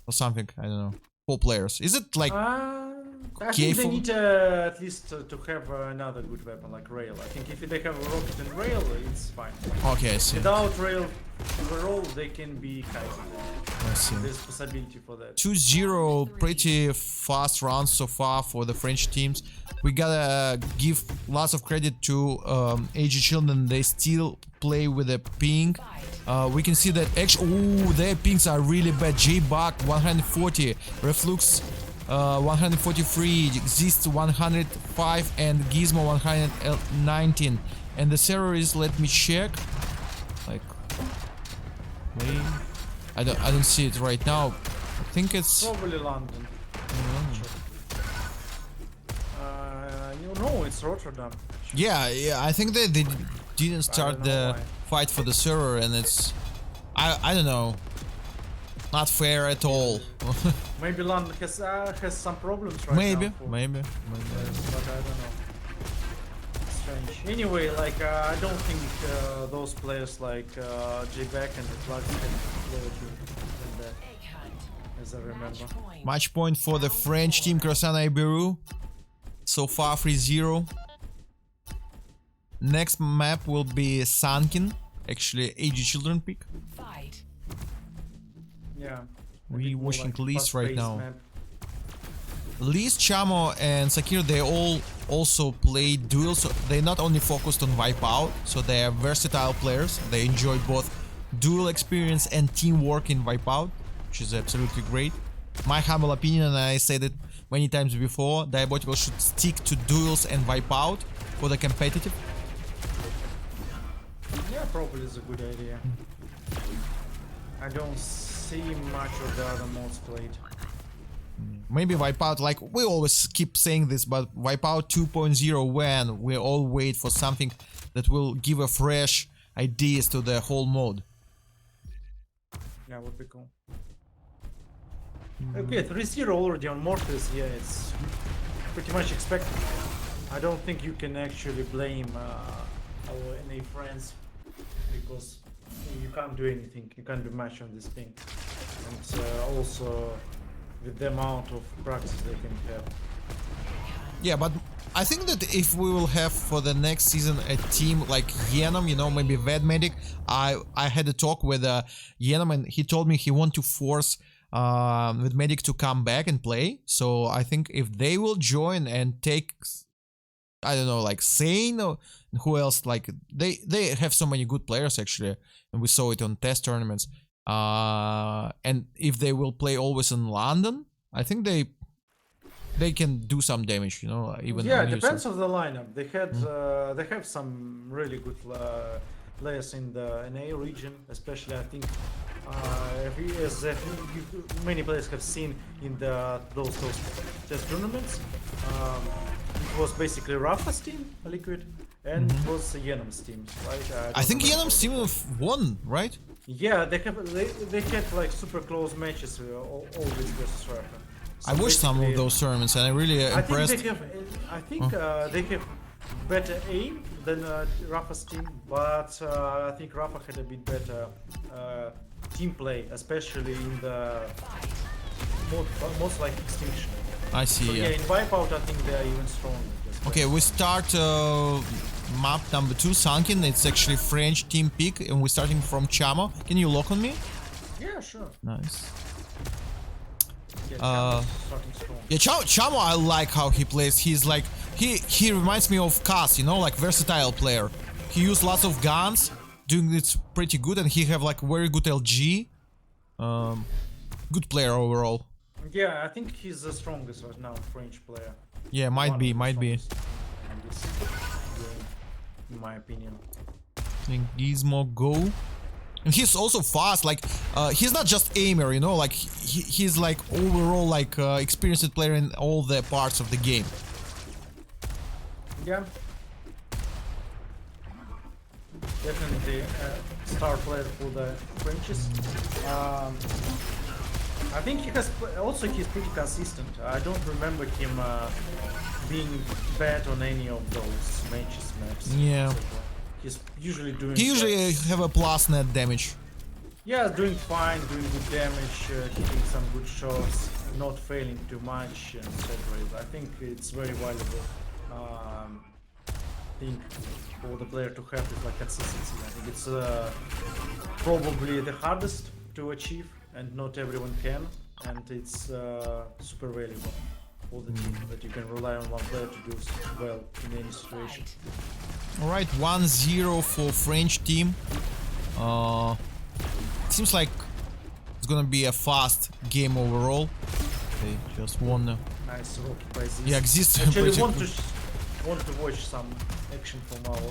or something. I don't know. 4 players. Is it like I think they need at least to have another good weapon like rail. I think if they have a rocket and rail, it's fine. Okay, I see. Without rail overall, they can be kited. I see. There's possibility for that. 2-0, pretty fast rounds so far for the French teams. We gotta give lots of credit to Edgy children. They still play with a ping. We can see that actually, their pings are really bad. J-Buck 140, Reflux 143, Exist 105, and Gizmo 119. And the server is, let me check. Like, wait, I don't see it right now. I think it's Probably London. No, it's Rotterdam. yeah. I think they didn't start the fight for the server, and it's I don't know, not fair at all. Maybe London has some problems right maybe, now. maybe. But I don't know. Strange. Anyway, like I don't think those players like J-Back and the Plugs can play than that, as I remember. Match point for the French team, Croissant A Beurre. So far 3-0. Next map will be Sunken. Actually, Edgy children pick. Yeah. We watching like List right fast-paced now. map. List, Chamo, and Sakir, they all also play duels. So they not only focused on Wipeout, so they are versatile players. They enjoy both duel experience and teamwork in Wipeout, which is absolutely great. My humble opinion, and I said it many times before, Diabotical should stick to duels and Wipeout for the competitive. Yeah, probably is a good idea. I don't see much of the other mods played. Maybe Wipeout, like we always keep saying this, but Wipeout 2.0 when we all wait for something that will give a fresh ideas to the whole mode. Yeah, would be cool. Okay, 3-0 already on Morpheus. Yeah, it's pretty much expected. I don't think you can actually blame our NA friends because you can't do anything. You can't do much on this thing, and also with the amount of practice they can have. Yeah, but I think that if we will have for the next season a team like Yenom, you know, maybe Vedmedic. I had a talk with Yenom and he told me he want to force Vedmedic to come back and play. So I think if they will join and take, I don't know, like Sane or who else, like they have so many good players actually, and we saw it on test tournaments. And if they will play always in London, I think they can do some damage, you know, even Yeah, on it you, depends so- on the lineup. They have some really good players in the NA region, especially I think many players have seen in those test tournaments. It was basically Rafa's team, Liquid, and it was Yenom's team, right? I think don't remember Yenom's how team they have won, right? Yeah, they had like super close matches always versus Rafa. I watched some of those tournaments and I really impressed. I think they have better aim than Rafa's team, but I think Rafa had a bit better team play, especially in the most like extinction. I see, So yeah. in Wipeout, I think they are even stronger. Okay, we start map number 2, Sunken. It's actually French team pick and we're starting from Chamo. Can you lock on me? Yeah, sure. Nice. Yeah, starting strong. Yeah, Chamo, I like how he plays. He's like, he reminds me of Cass, you know, like versatile player. He used lots of guns, doing it pretty good, and he have like very good LG. Good player overall. Yeah, I think he's the strongest right now, French player. Yeah, might One be, of the might be. strongest in this game, in my opinion. I think Gizmo go. And he's also fast, like, he's not just aimer, you know, like, he's like overall, like, experienced player in all the parts of the game. Yeah. Definitely star player for the Frenches. I think he has he's pretty consistent. I don't remember him being bad on any of those maps. Yeah. He's usually doing. He usually have a plus net damage. Yeah, doing fine, doing good damage, hitting some good shots, not failing too much, and etc. I think it's very valuable thing for the player to have is like consistency. I think it's probably the hardest to achieve, and not everyone can, and it's super valuable for the team that you can rely on one player to do well in any situation. Alright, 1-0 for French team. Seems like it's gonna be a fast game overall. They just won. Nice rocky by this. Yeah, Exist Actually pretty want to watch some action from our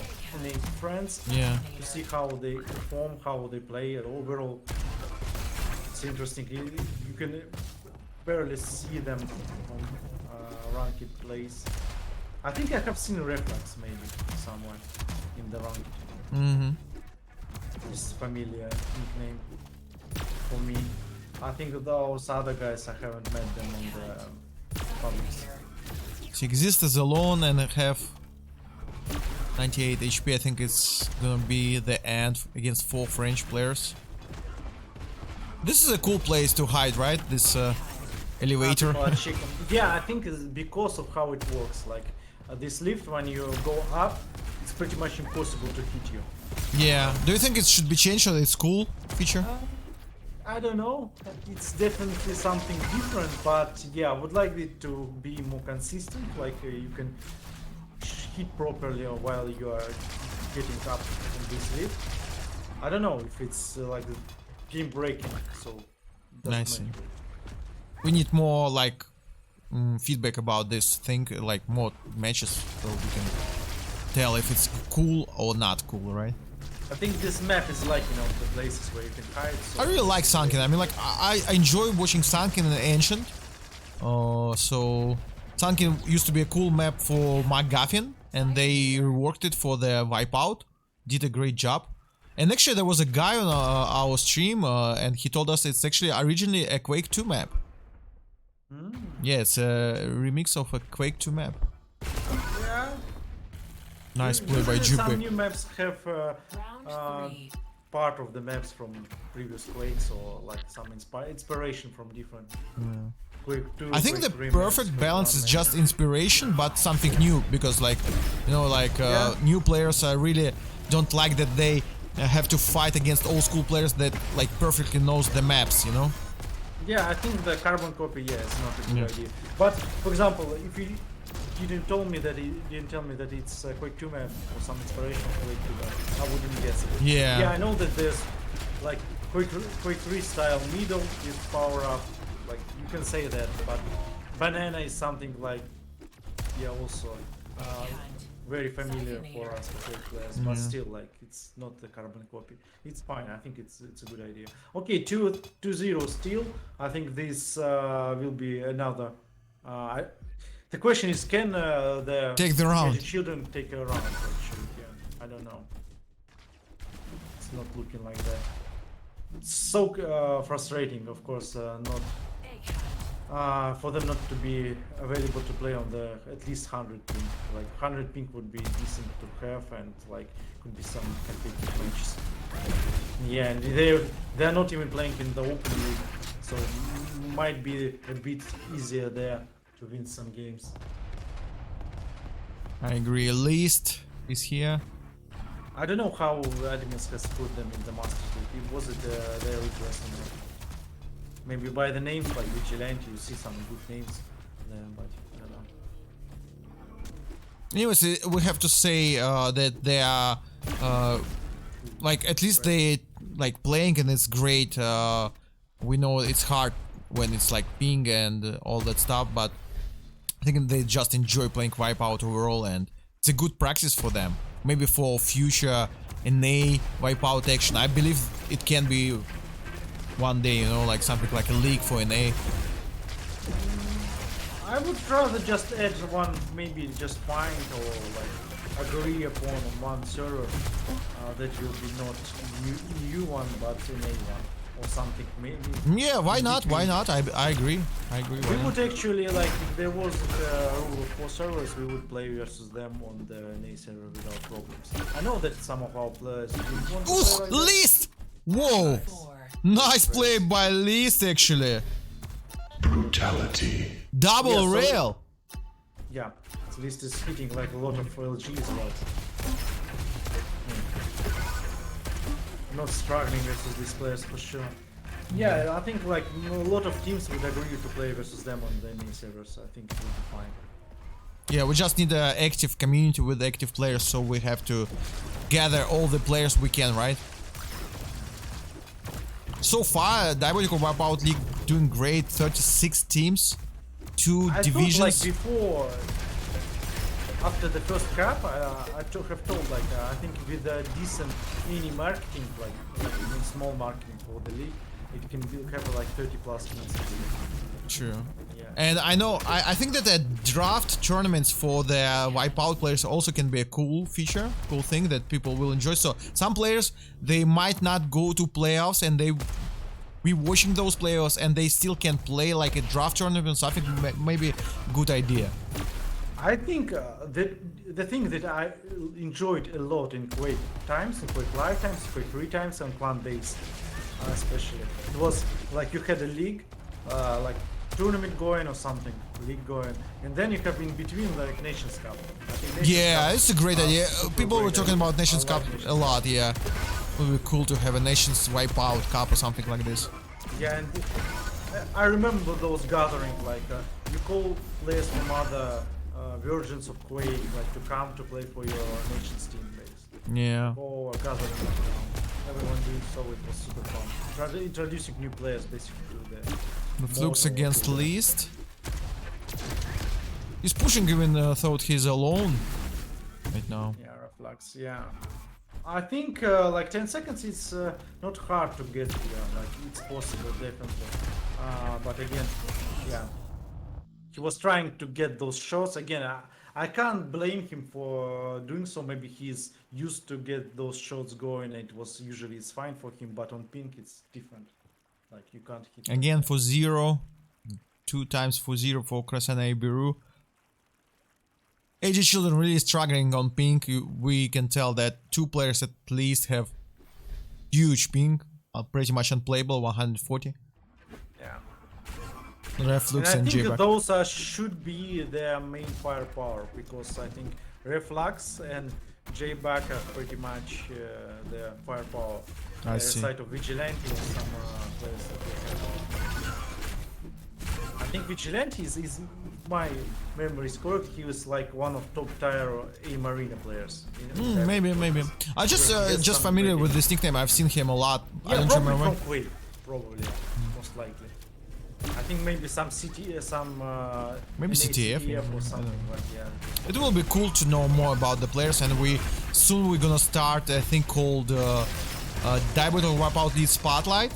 NA friends. Yeah. To see how they perform, how they play, and overall, it's interesting. You can barely see them on ranked plays. I think I have seen Reflex maybe somewhere in the ranked. Mm-hmm. This familiar nickname for me. I think those other guys I haven't met them on the publics. She exists as alone and have 98 HP. I think it's gonna be the end against 4 French players. This is a cool place to hide, right? This elevator. Yeah, I think it's because of how it works. Like this lift, when you go up, it's pretty much impossible to hit you. Yeah. Do you think it should be changed or it's cool feature? I don't know. It's definitely something different, but yeah, I would like it to be more consistent. Like you can hit properly while you are getting up on this lift. I don't know if it's like game breaking. So Nice. We need more like feedback about this thing, like more matches, so we can tell if it's cool or not cool, right? I think this map is like, you know, the places where you can hide. So I really like Sunken. I mean, like, I enjoy watching Sunken and Ancient. So Sunken used to be a cool map for McGuffin, and they reworked it for the Wipeout. Did a great job. And actually, there was a guy on our stream, and he told us it's actually originally a Quake 2 map. Yeah, it's a remix of a Quake 2 map. yeah. Nice play by Usually some Jube. new maps have Round 3. part of the maps from previous Quakes or like some inspiration from different Quake 2. I think the Quake 3 maps, perfect Quake balance 1 is maps. just inspiration, but something new. Because like, you know, like Yeah. new players really don't like that they have to fight against old school players that like perfectly knows the maps, you know? Yeah, I think the carbon copy, yeah, is not a good Yeah. idea. But for example, if you didn't tell me that it's a Quake 2 map or some inspiration of Quake 2 map, I wouldn't guess it. Yeah. Yeah, I know that there's like Quake 3 style middle with power up, like you can say that, but banana is something like, yeah, also very familiar for us for Quake players, but still like it's not the carbon copy. It's fine. I think it's a good idea. Okay, 2-0 still. I think this will be another. The question is, can the Take the round. Edgy children take a round? Actually, yeah. I don't know. It's not looking like that. It's so frustrating, of course, not for them not to be available to play on the at least 100 ping. Like 100 ping would be decent to have, and like could be some competitive matches. Yeah, and they're not even playing in the open league, so it might be a bit easier there to win some games. I agree. Least is here. I don't know how Admins has put them in the Masters League. Was it their request or not? Maybe by the names, like Vigilante, you see some good names there, but I don't know. Anyways, we have to say that they are like at least they like playing and it's great. We know it's hard when it's like ping and all that stuff, but I think they just enjoy playing Wipeout overall, and it's a good practice for them. Maybe for future NA Wipeout action, I believe it can be one day, you know, like something like a league for NA. I would rather just add one, maybe just find or like agree upon on one server that will be not EU one but NA one or something maybe. Yeah, why not? Why not? I agree. I agree. We would actually, like, if there was a rule of 4 servers, we would play versus them on the NA server without problems. I know that some of our players didn't want to play like that. List! Whoa! 4. Nice play by List, actually. Brutality. Double Yeah, so- rail. Yeah, at least it's hitting like a lot of LG as well. Not struggling versus these players for sure. Yeah, I think like a lot of teams would agree to play versus them on the NA servers. I think it will be fine. Yeah, we just need an active community with active players, so we have to gather all the players we can, right? So far, Diabotical Wipeout League doing great. 36 teams, 2 I divisions. thought like before, after the first cup, I have told like I think with a decent mini marketing, like even small marketing for the league, it can have like 30 plus teams. True. Yeah. And I know, I think that the draft tournaments for the Wipeout players also can be a cool feature, cool thing that people will enjoy. So some players, they might not go to playoffs and they be watching those playoffs and they still can play like a draft tournament, something maybe good idea. I think that the thing that I enjoyed a lot in Quake times, in Quake Live times, Quake 3 times, and Clan Days especially, it was like you had a league, like tournament going or something, league going, and then you have in between like Nations Cup. I think Nations Yeah, Cup, it's a great idea. super People were great talking idea. about Nations I Cup like Nations a lot, yeah. It would be cool to have a Nations Wipeout Cup or something like this. Yeah, and I remember those gatherings, like you call players from other versions of Quake, like to come to play for your nation's team base. Yeah. Or gathering around. Everyone doing so, it was super fun. Introducing new players basically to the Flux mode or against to the- Least. He's pushing even thought he's alone right now. Yeah, Reflux, yeah. I think like 10 seconds is not hard to get here, like it's possible definitely. But again, yeah. He was trying to get those shots. Again, I can't blame him for doing so. Maybe he's used to get those shots going. It was usually it's fine for him, but on pink it's different. Like you can't hit. Again for 0. 2 times for 0 for Croissant and Beurre. Edgy children really struggling on ping. We can tell that 2 players at least have huge ping, pretty much unplayable, 140. Yeah. Reflux And and I think J-Back. those should be their main firepower, because I think Reflux and J-Back are pretty much their firepower. I see. Side of Vigilante and some players that they have. I think Vigilante is my memory is correct. He was like one of top tier A Marina players. Maybe. I just Yes, just some familiar maybe. with this nickname. I've seen him a lot. I Yeah, don't probably remember. from Quake, probably, most likely. I think maybe some Maybe CTF, yeah, or I something don't like yeah. It will be cool to know more about the players, and we're gonna start a thing called Diabotical Wipeout Lead Spotlight.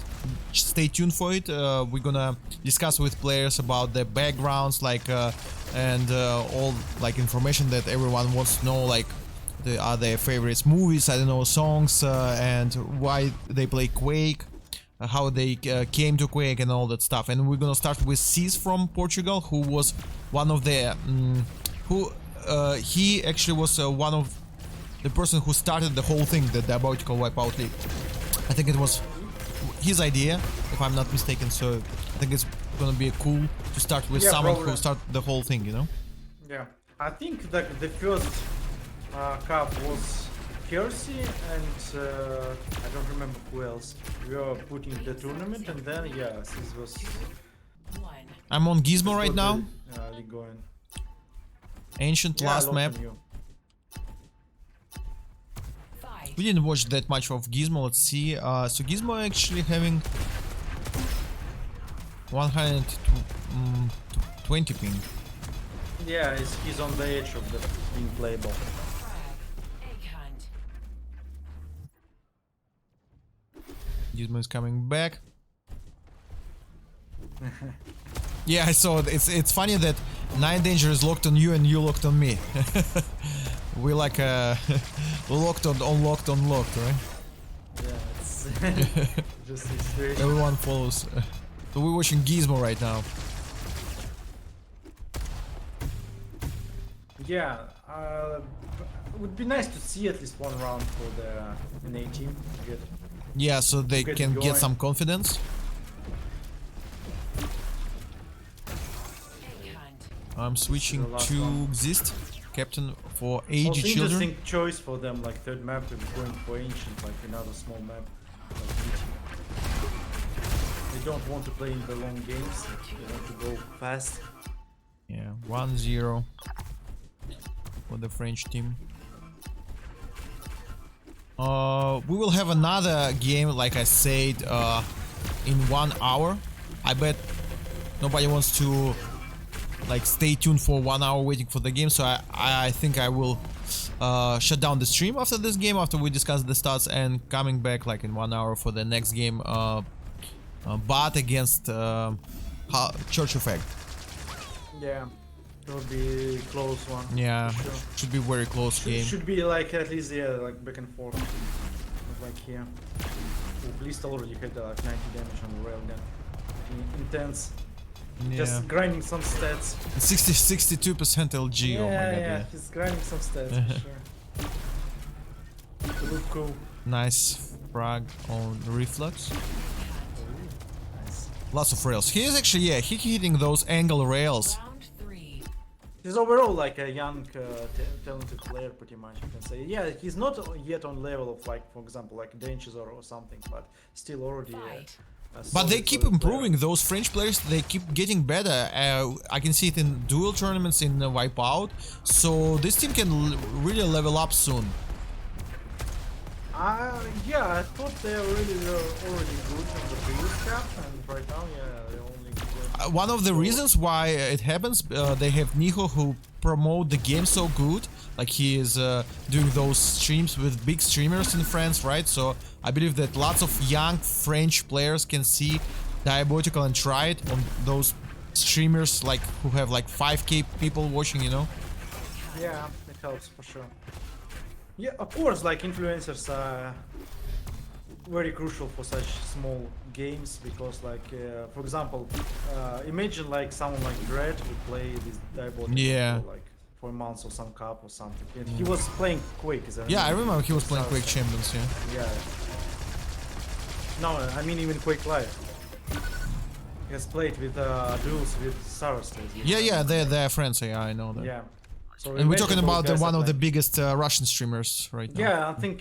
Stay tuned for it. We're gonna discuss with players about their backgrounds, like and all like information that everyone wants to know, like are their favorites, movies, I don't know, songs, and why they play Quake. How they came to Quake and all that stuff. And we're gonna start with Cis from Portugal, who was one of the he actually was one of the person who started the whole thing, the Diabotical Wipeout League. I think it was his idea, if I'm not mistaken. So I think it's gonna be cool to start with Yeah, someone probably. who started the whole thing, you know? Yeah, I think that the first cup was Kersey and I don't remember who else. We were putting the tournament, and then yeah, this was. One. I'm on Gizmo right now. League going. Ancient Yeah, last lots map. of new. Fight. We didn't watch that much of Gizmo. Let's see. So Gizmo actually having 120 ping. Yeah, he's on the edge of the being playable. Egg hunt. Gizmo is coming back. Yeah, I saw it. It's funny that 9 Danger is locked on you and you locked on me. We like locked on unlocked, unlocked, right? Yeah, it's just a situation. Everyone follows. So we're watching Gizmo right now. Yeah, it would be nice to see at least one round for the NA team to get. Yeah, so they Get can get going. some confidence. Egg hunt. I'm switching the last to one. Exist, captain for Also Edgy children. interesting choice for them, like third map and going for ancient, like another small map. Like BT. They don't want to play in the long games. They want to go fast. Yeah, 1-0 for the French team. We will have another game, like I said, in 1 hour. I bet nobody wants to like stay tuned for 1 hour waiting for the game, so I think I will shut down the stream after this game, after we discuss the stats, and coming back like in 1 hour for the next game, Bot against Church Effect. Yeah, it will be a close one. Yeah, for sure. should be very close game. Should be like at least like back and forth, not like here. At least already had like 90 damage on the railgun. Intense. Yeah, Just grinding some stats. 62% LG. Oh my god, yeah. He's grinding some stats for sure. To look cool. Nice frag on Reflux. Nice. Lots of rails. He is actually, yeah, he hitting those angle rails. Round 3. He's overall like a young, talented player, pretty much, you can say. Yeah, he's not yet on level of like, for example, like Dangers or something, but still already. Fight. But they keep improving. Those French players, they keep getting better. I can see it in duel tournaments, in Wipeout. So this team can really level up soon. Yeah, I thought they already were already good on the previous cap, and right now, yeah, they're only good. One of the reasons why it happens, they have Niho who promote the game so good. Like he is doing those streams with big streamers in France, right? So I believe that lots of young French players can see Diabotical and try it on those streamers, like who have like 5k people watching, you know? Yeah, it helps for sure. Yeah, of course, like influencers are very crucial for such small games, because like, for example, imagine like someone like Dread who play this Diabotical Yeah. for like for months or some cup or something. And he was playing Quake. Yeah, I remember he was playing Quake Source. Champions. Yeah. Yeah. No, I mean even Quake Live. He has played with duels with Saras. Yeah, they're friends. Yeah, I know that. Yeah. So And we're imagine talking those about guys are one of the playing. biggest Russian streamers right now. Yeah, I think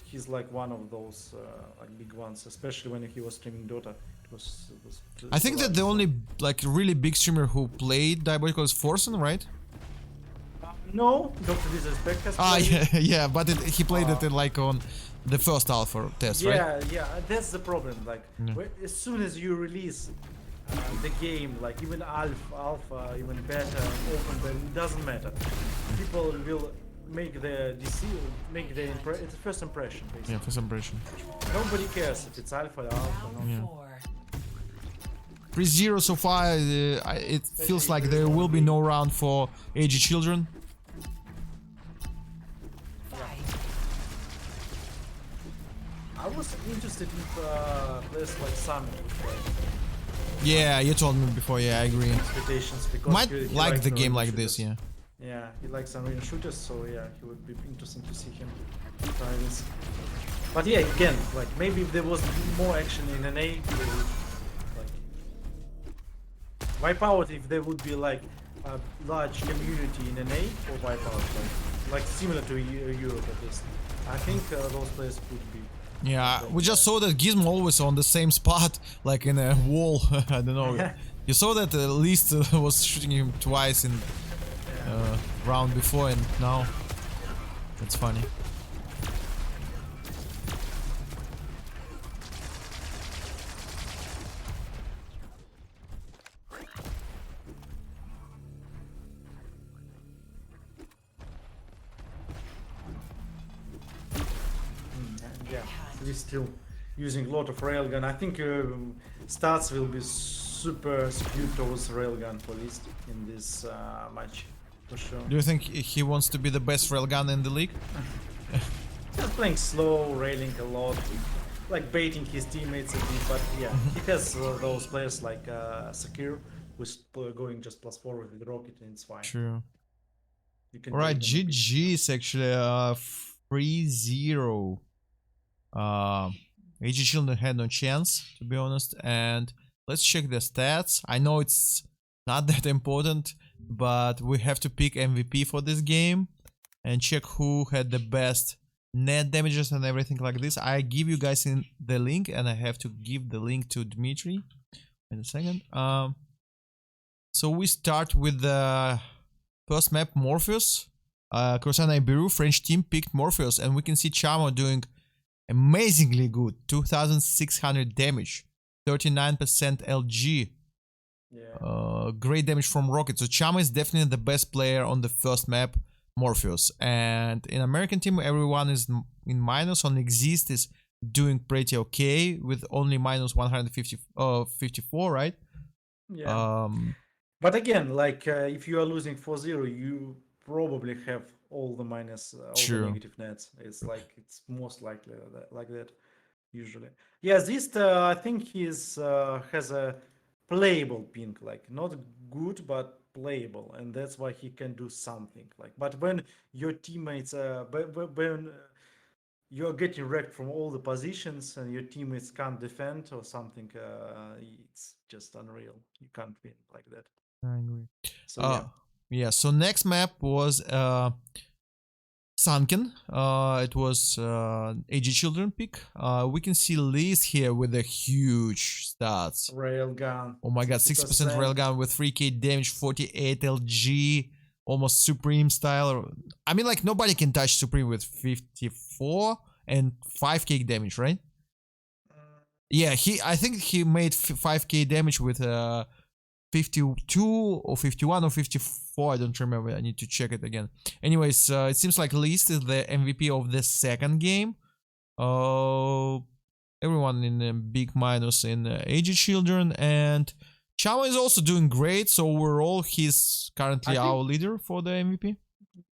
he's like one of those like big ones, especially when he was streaming Dota. It was I think that the only like really big streamer who played Diabotical is Forsen, right? No, Dr. Disrespect has Ah, played. yeah, yeah, but he played it in, like on the first alpha test, right? Yeah, yeah, that's the problem. Like, Yeah. as soon as you release the game, like even alpha, even beta, open, then it doesn't matter. People will make their decision, it's a first impression, basically. Yeah, first impression. Nobody cares if it's alpha or alpha. No. Round 4. 3-0 so far. It feels like there will be no round for Edgy Children. Fight. I was interested if players like Summit would play Yeah, you told me before. Yeah, I agree. expectations because Might he like likes the game arena like this. shooters. Yeah. Yeah, he likes arena shooters, so yeah, he would be interesting to see him try this. But yeah, again, like maybe if there was more action in NA, they would like wipe out if there would be like a large community in NA or wipe out like similar to Europe at least. I think those players could be. Yeah, we just saw that Gizmo always on the same spot, like in a wall. I don't know. You saw that at least was shooting him twice in round before, and now that's funny. Yeah, he's still using a lot of railgun. I think stats will be super skewed towards railgun for least in this match for sure. Do you think he wants to be the best railgun in the league? Just playing slow, railing a lot, like baiting his teammates a bit. But yeah, he has those players like Sakir, who's going just +4 with the rocket, and it's fine. True. You can Alright, take them a bit. GG is actually 3-0. AG Children had no chance, to be honest. And let's check the stats. I know it's not that important, but we have to pick MVP for this game and check who had the best net damages and everything like this. I give you guys in the link, and I have to give the link to Dmitry in a second. So we start with the first map, Morpheus. Croissant and Beurre, French team, picked Morpheus, and we can see Chamo doing amazingly good. 2600 damage, 39% LG. Yeah. Great damage from rocket. So Chamo is definitely the best player on the first map, Morpheus. And in American team, everyone is in minus. On Exist is doing pretty okay with only minus 154, right? Yeah. But again, like if you are losing 4-0, you probably have all the minus, all True. the negative nets. It's like it's most likely like that usually. Yeah, this I think he's has a playable ping, like not good but playable, and that's why he can do something. Like, but when your teammates, when you're getting wrecked from all the positions and your teammates can't defend or something, it's just unreal. You can't win like that. I agree. So yeah. Yeah, so next map was Sunken. It was AG Children pick. We can see Liz here with the huge stats. Railgun. Oh my god, 60% railgun with 3k damage, 48 LG, almost Supreme style. I mean, like, nobody can touch Supreme with 54 and 5k damage, right? Yeah, I think he made 5k damage with 52 or 51 or 54, I don't remember, I need to check it again. Anyways, it seems like List is the MVP of the second game. Everyone in a big minus in AG Children, and Chama is also doing great, so overall he's currently our leader for the MVP.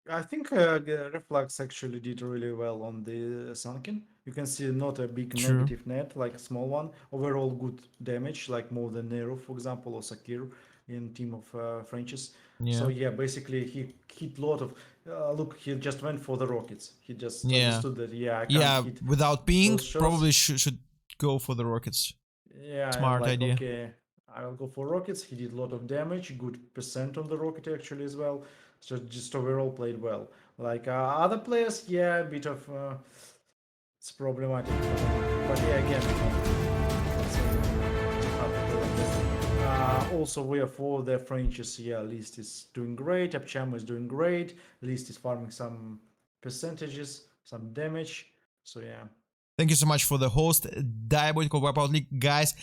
I think Reflux actually did really well on the Sunken. You can see not a big True. negative net, like a small one. Overall good damage, like more than Nero, for example, or Sakir. in team of Frenches. Yeah. So yeah, basically he hit lot of. Look, he just went for the rockets. He just Yeah. understood that I can't Yeah, hit without ping, those shots. probably should go for the rockets. Yeah, Smart like, idea. okay, I'll go for rockets. He did a lot of damage, good percent on the rocket actually as well. So just overall played well. Like other players, yeah, a bit of it's problematic. But yeah, again, also we are for the Frenches. Yeah, List is doing great. Abchamo is doing great. List is farming some percentages, some damage. So yeah. Thank you so much for the host, Diabotical Wipeout League. Guys,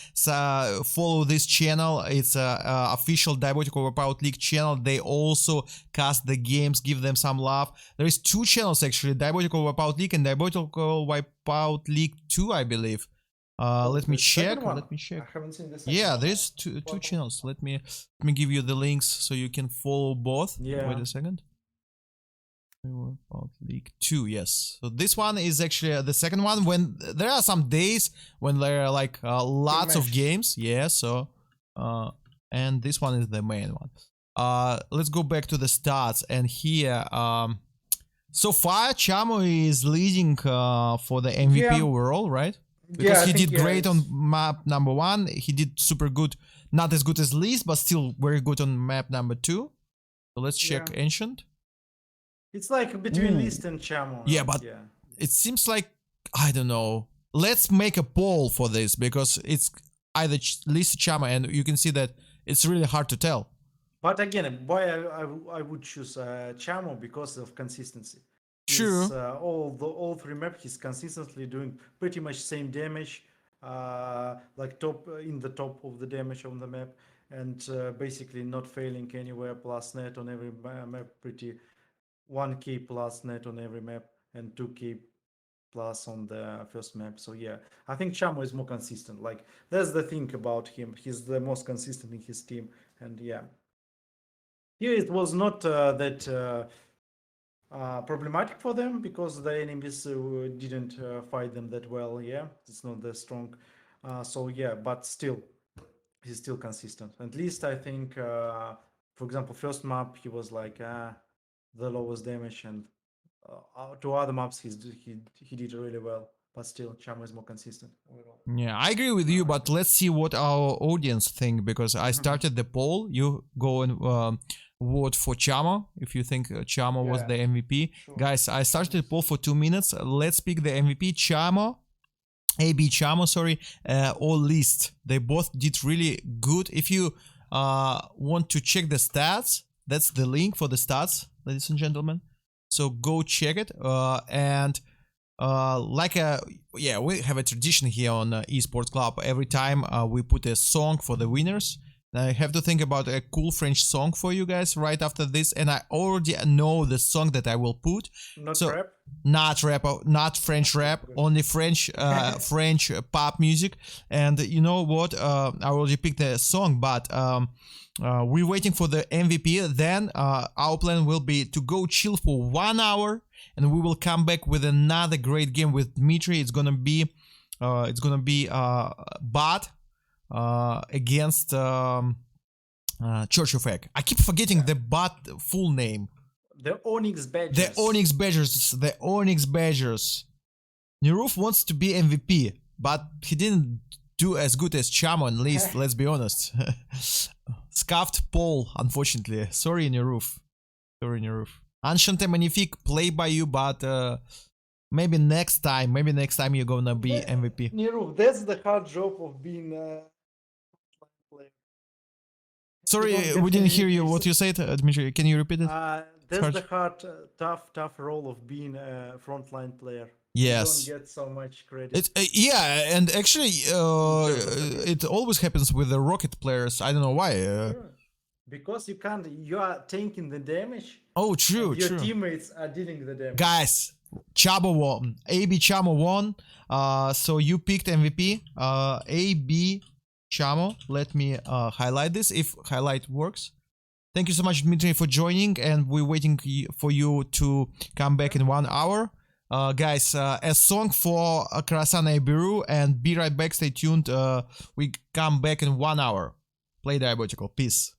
follow this channel. It's a official Diabotical Wipeout League channel. They also cast the games, give them some love. There is 2 channels actually, Diabotical Wipeout League and Diabotical Wipeout League 2, I believe. Let me check. Let me check. I haven't seen the second Yeah, one. there's two channels. Let me give you the links so you can follow both. Yeah. Wait a second. About League 2, yes. So this one is actually the second one. When there are some days when there are like lots of games, yeah. So and this one is the main one. Let's go back to the stats, and here so far Chamo is leading for the MVP overall, right? Because Yeah, he I think, did great on map number 1. He did super good, not as good as List, but still very good on map number 2. So let's check Ancient. It's like between List and Chamo. Yeah, but it seems like, I don't know. Let's make a poll for this, because it's either List or Chamo, and you can see that it's really hard to tell. But again, why I would choose Chamo because of consistency. True. He's, all 3 maps, he's consistently doing pretty much same damage, like in the top of the damage on the map, and basically not failing anywhere. Plus net on every map, pretty 1k plus net on every map, and 2k plus on the first map. So yeah, I think Chamo is more consistent. Like that's the thing about him. He's the most consistent in his team, and yeah. Here it was not that problematic for them because the enemies didn't fight them that well. Yeah, it's not that strong. So yeah, but still, he's still consistent. At least I think, for example, first map he was like the lowest damage, and to other maps he did really well. But still, Chamo is more consistent. Yeah, I agree with you, but let's see what our audience think, because I started the poll. You go and vote for Chamo if you think Chamo was the MVP. Sure. Guys, I started the poll for 2 minutes. Let's pick the MVP. Chamo, AB Chamo, sorry, or List. They both did really good. If you want to check the stats, that's the link for the stats, ladies and gentlemen. So go check it. And we have a tradition here on Esports Club. Every time we put a song for the winners. I have to think about a cool French song for you guys right after this, and I already know the song that I will put. Not rap? rap? Not French rap, only French French pop music. And you know what? I already picked the song, but we're waiting for the MVP. Then our plan will be to go chill for 1 hour, and we will come back with another great game with Dmitry. It's gonna be bot against Church of Egg. I keep forgetting the bot full name. The Onyx Badgers. The Onyx Badgers. Niruf wants to be MVP, but he didn't do as good as Chamo and List, let's be honest. Scuffed poll, unfortunately. Sorry, Niruf. Enchanté Magnifique, play by you, but maybe next time you're gonna be MVP. Niruf, that's the hard job of being Sorry, we didn't hear you. What you said, Dmitry. Can you repeat it? That's the hard, tough role of being a frontline player. Yes. You don't get so much credit. And actually, it always happens with the rocket players. I don't know why. Sure. Because you are taking the damage. Oh, true, Your teammates are dealing the damage. Guys, Chabo won. AB Chamo won. So you picked MVP. AB Chamo. Let me highlight this if highlight works. Thank you so much, Dmitry, for joining, and we're waiting for you to come back in 1 hour. Guys, a song for Croissant and Beurre, and be right back. Stay tuned. We come back in 1 hour. Play Diabotical. Peace.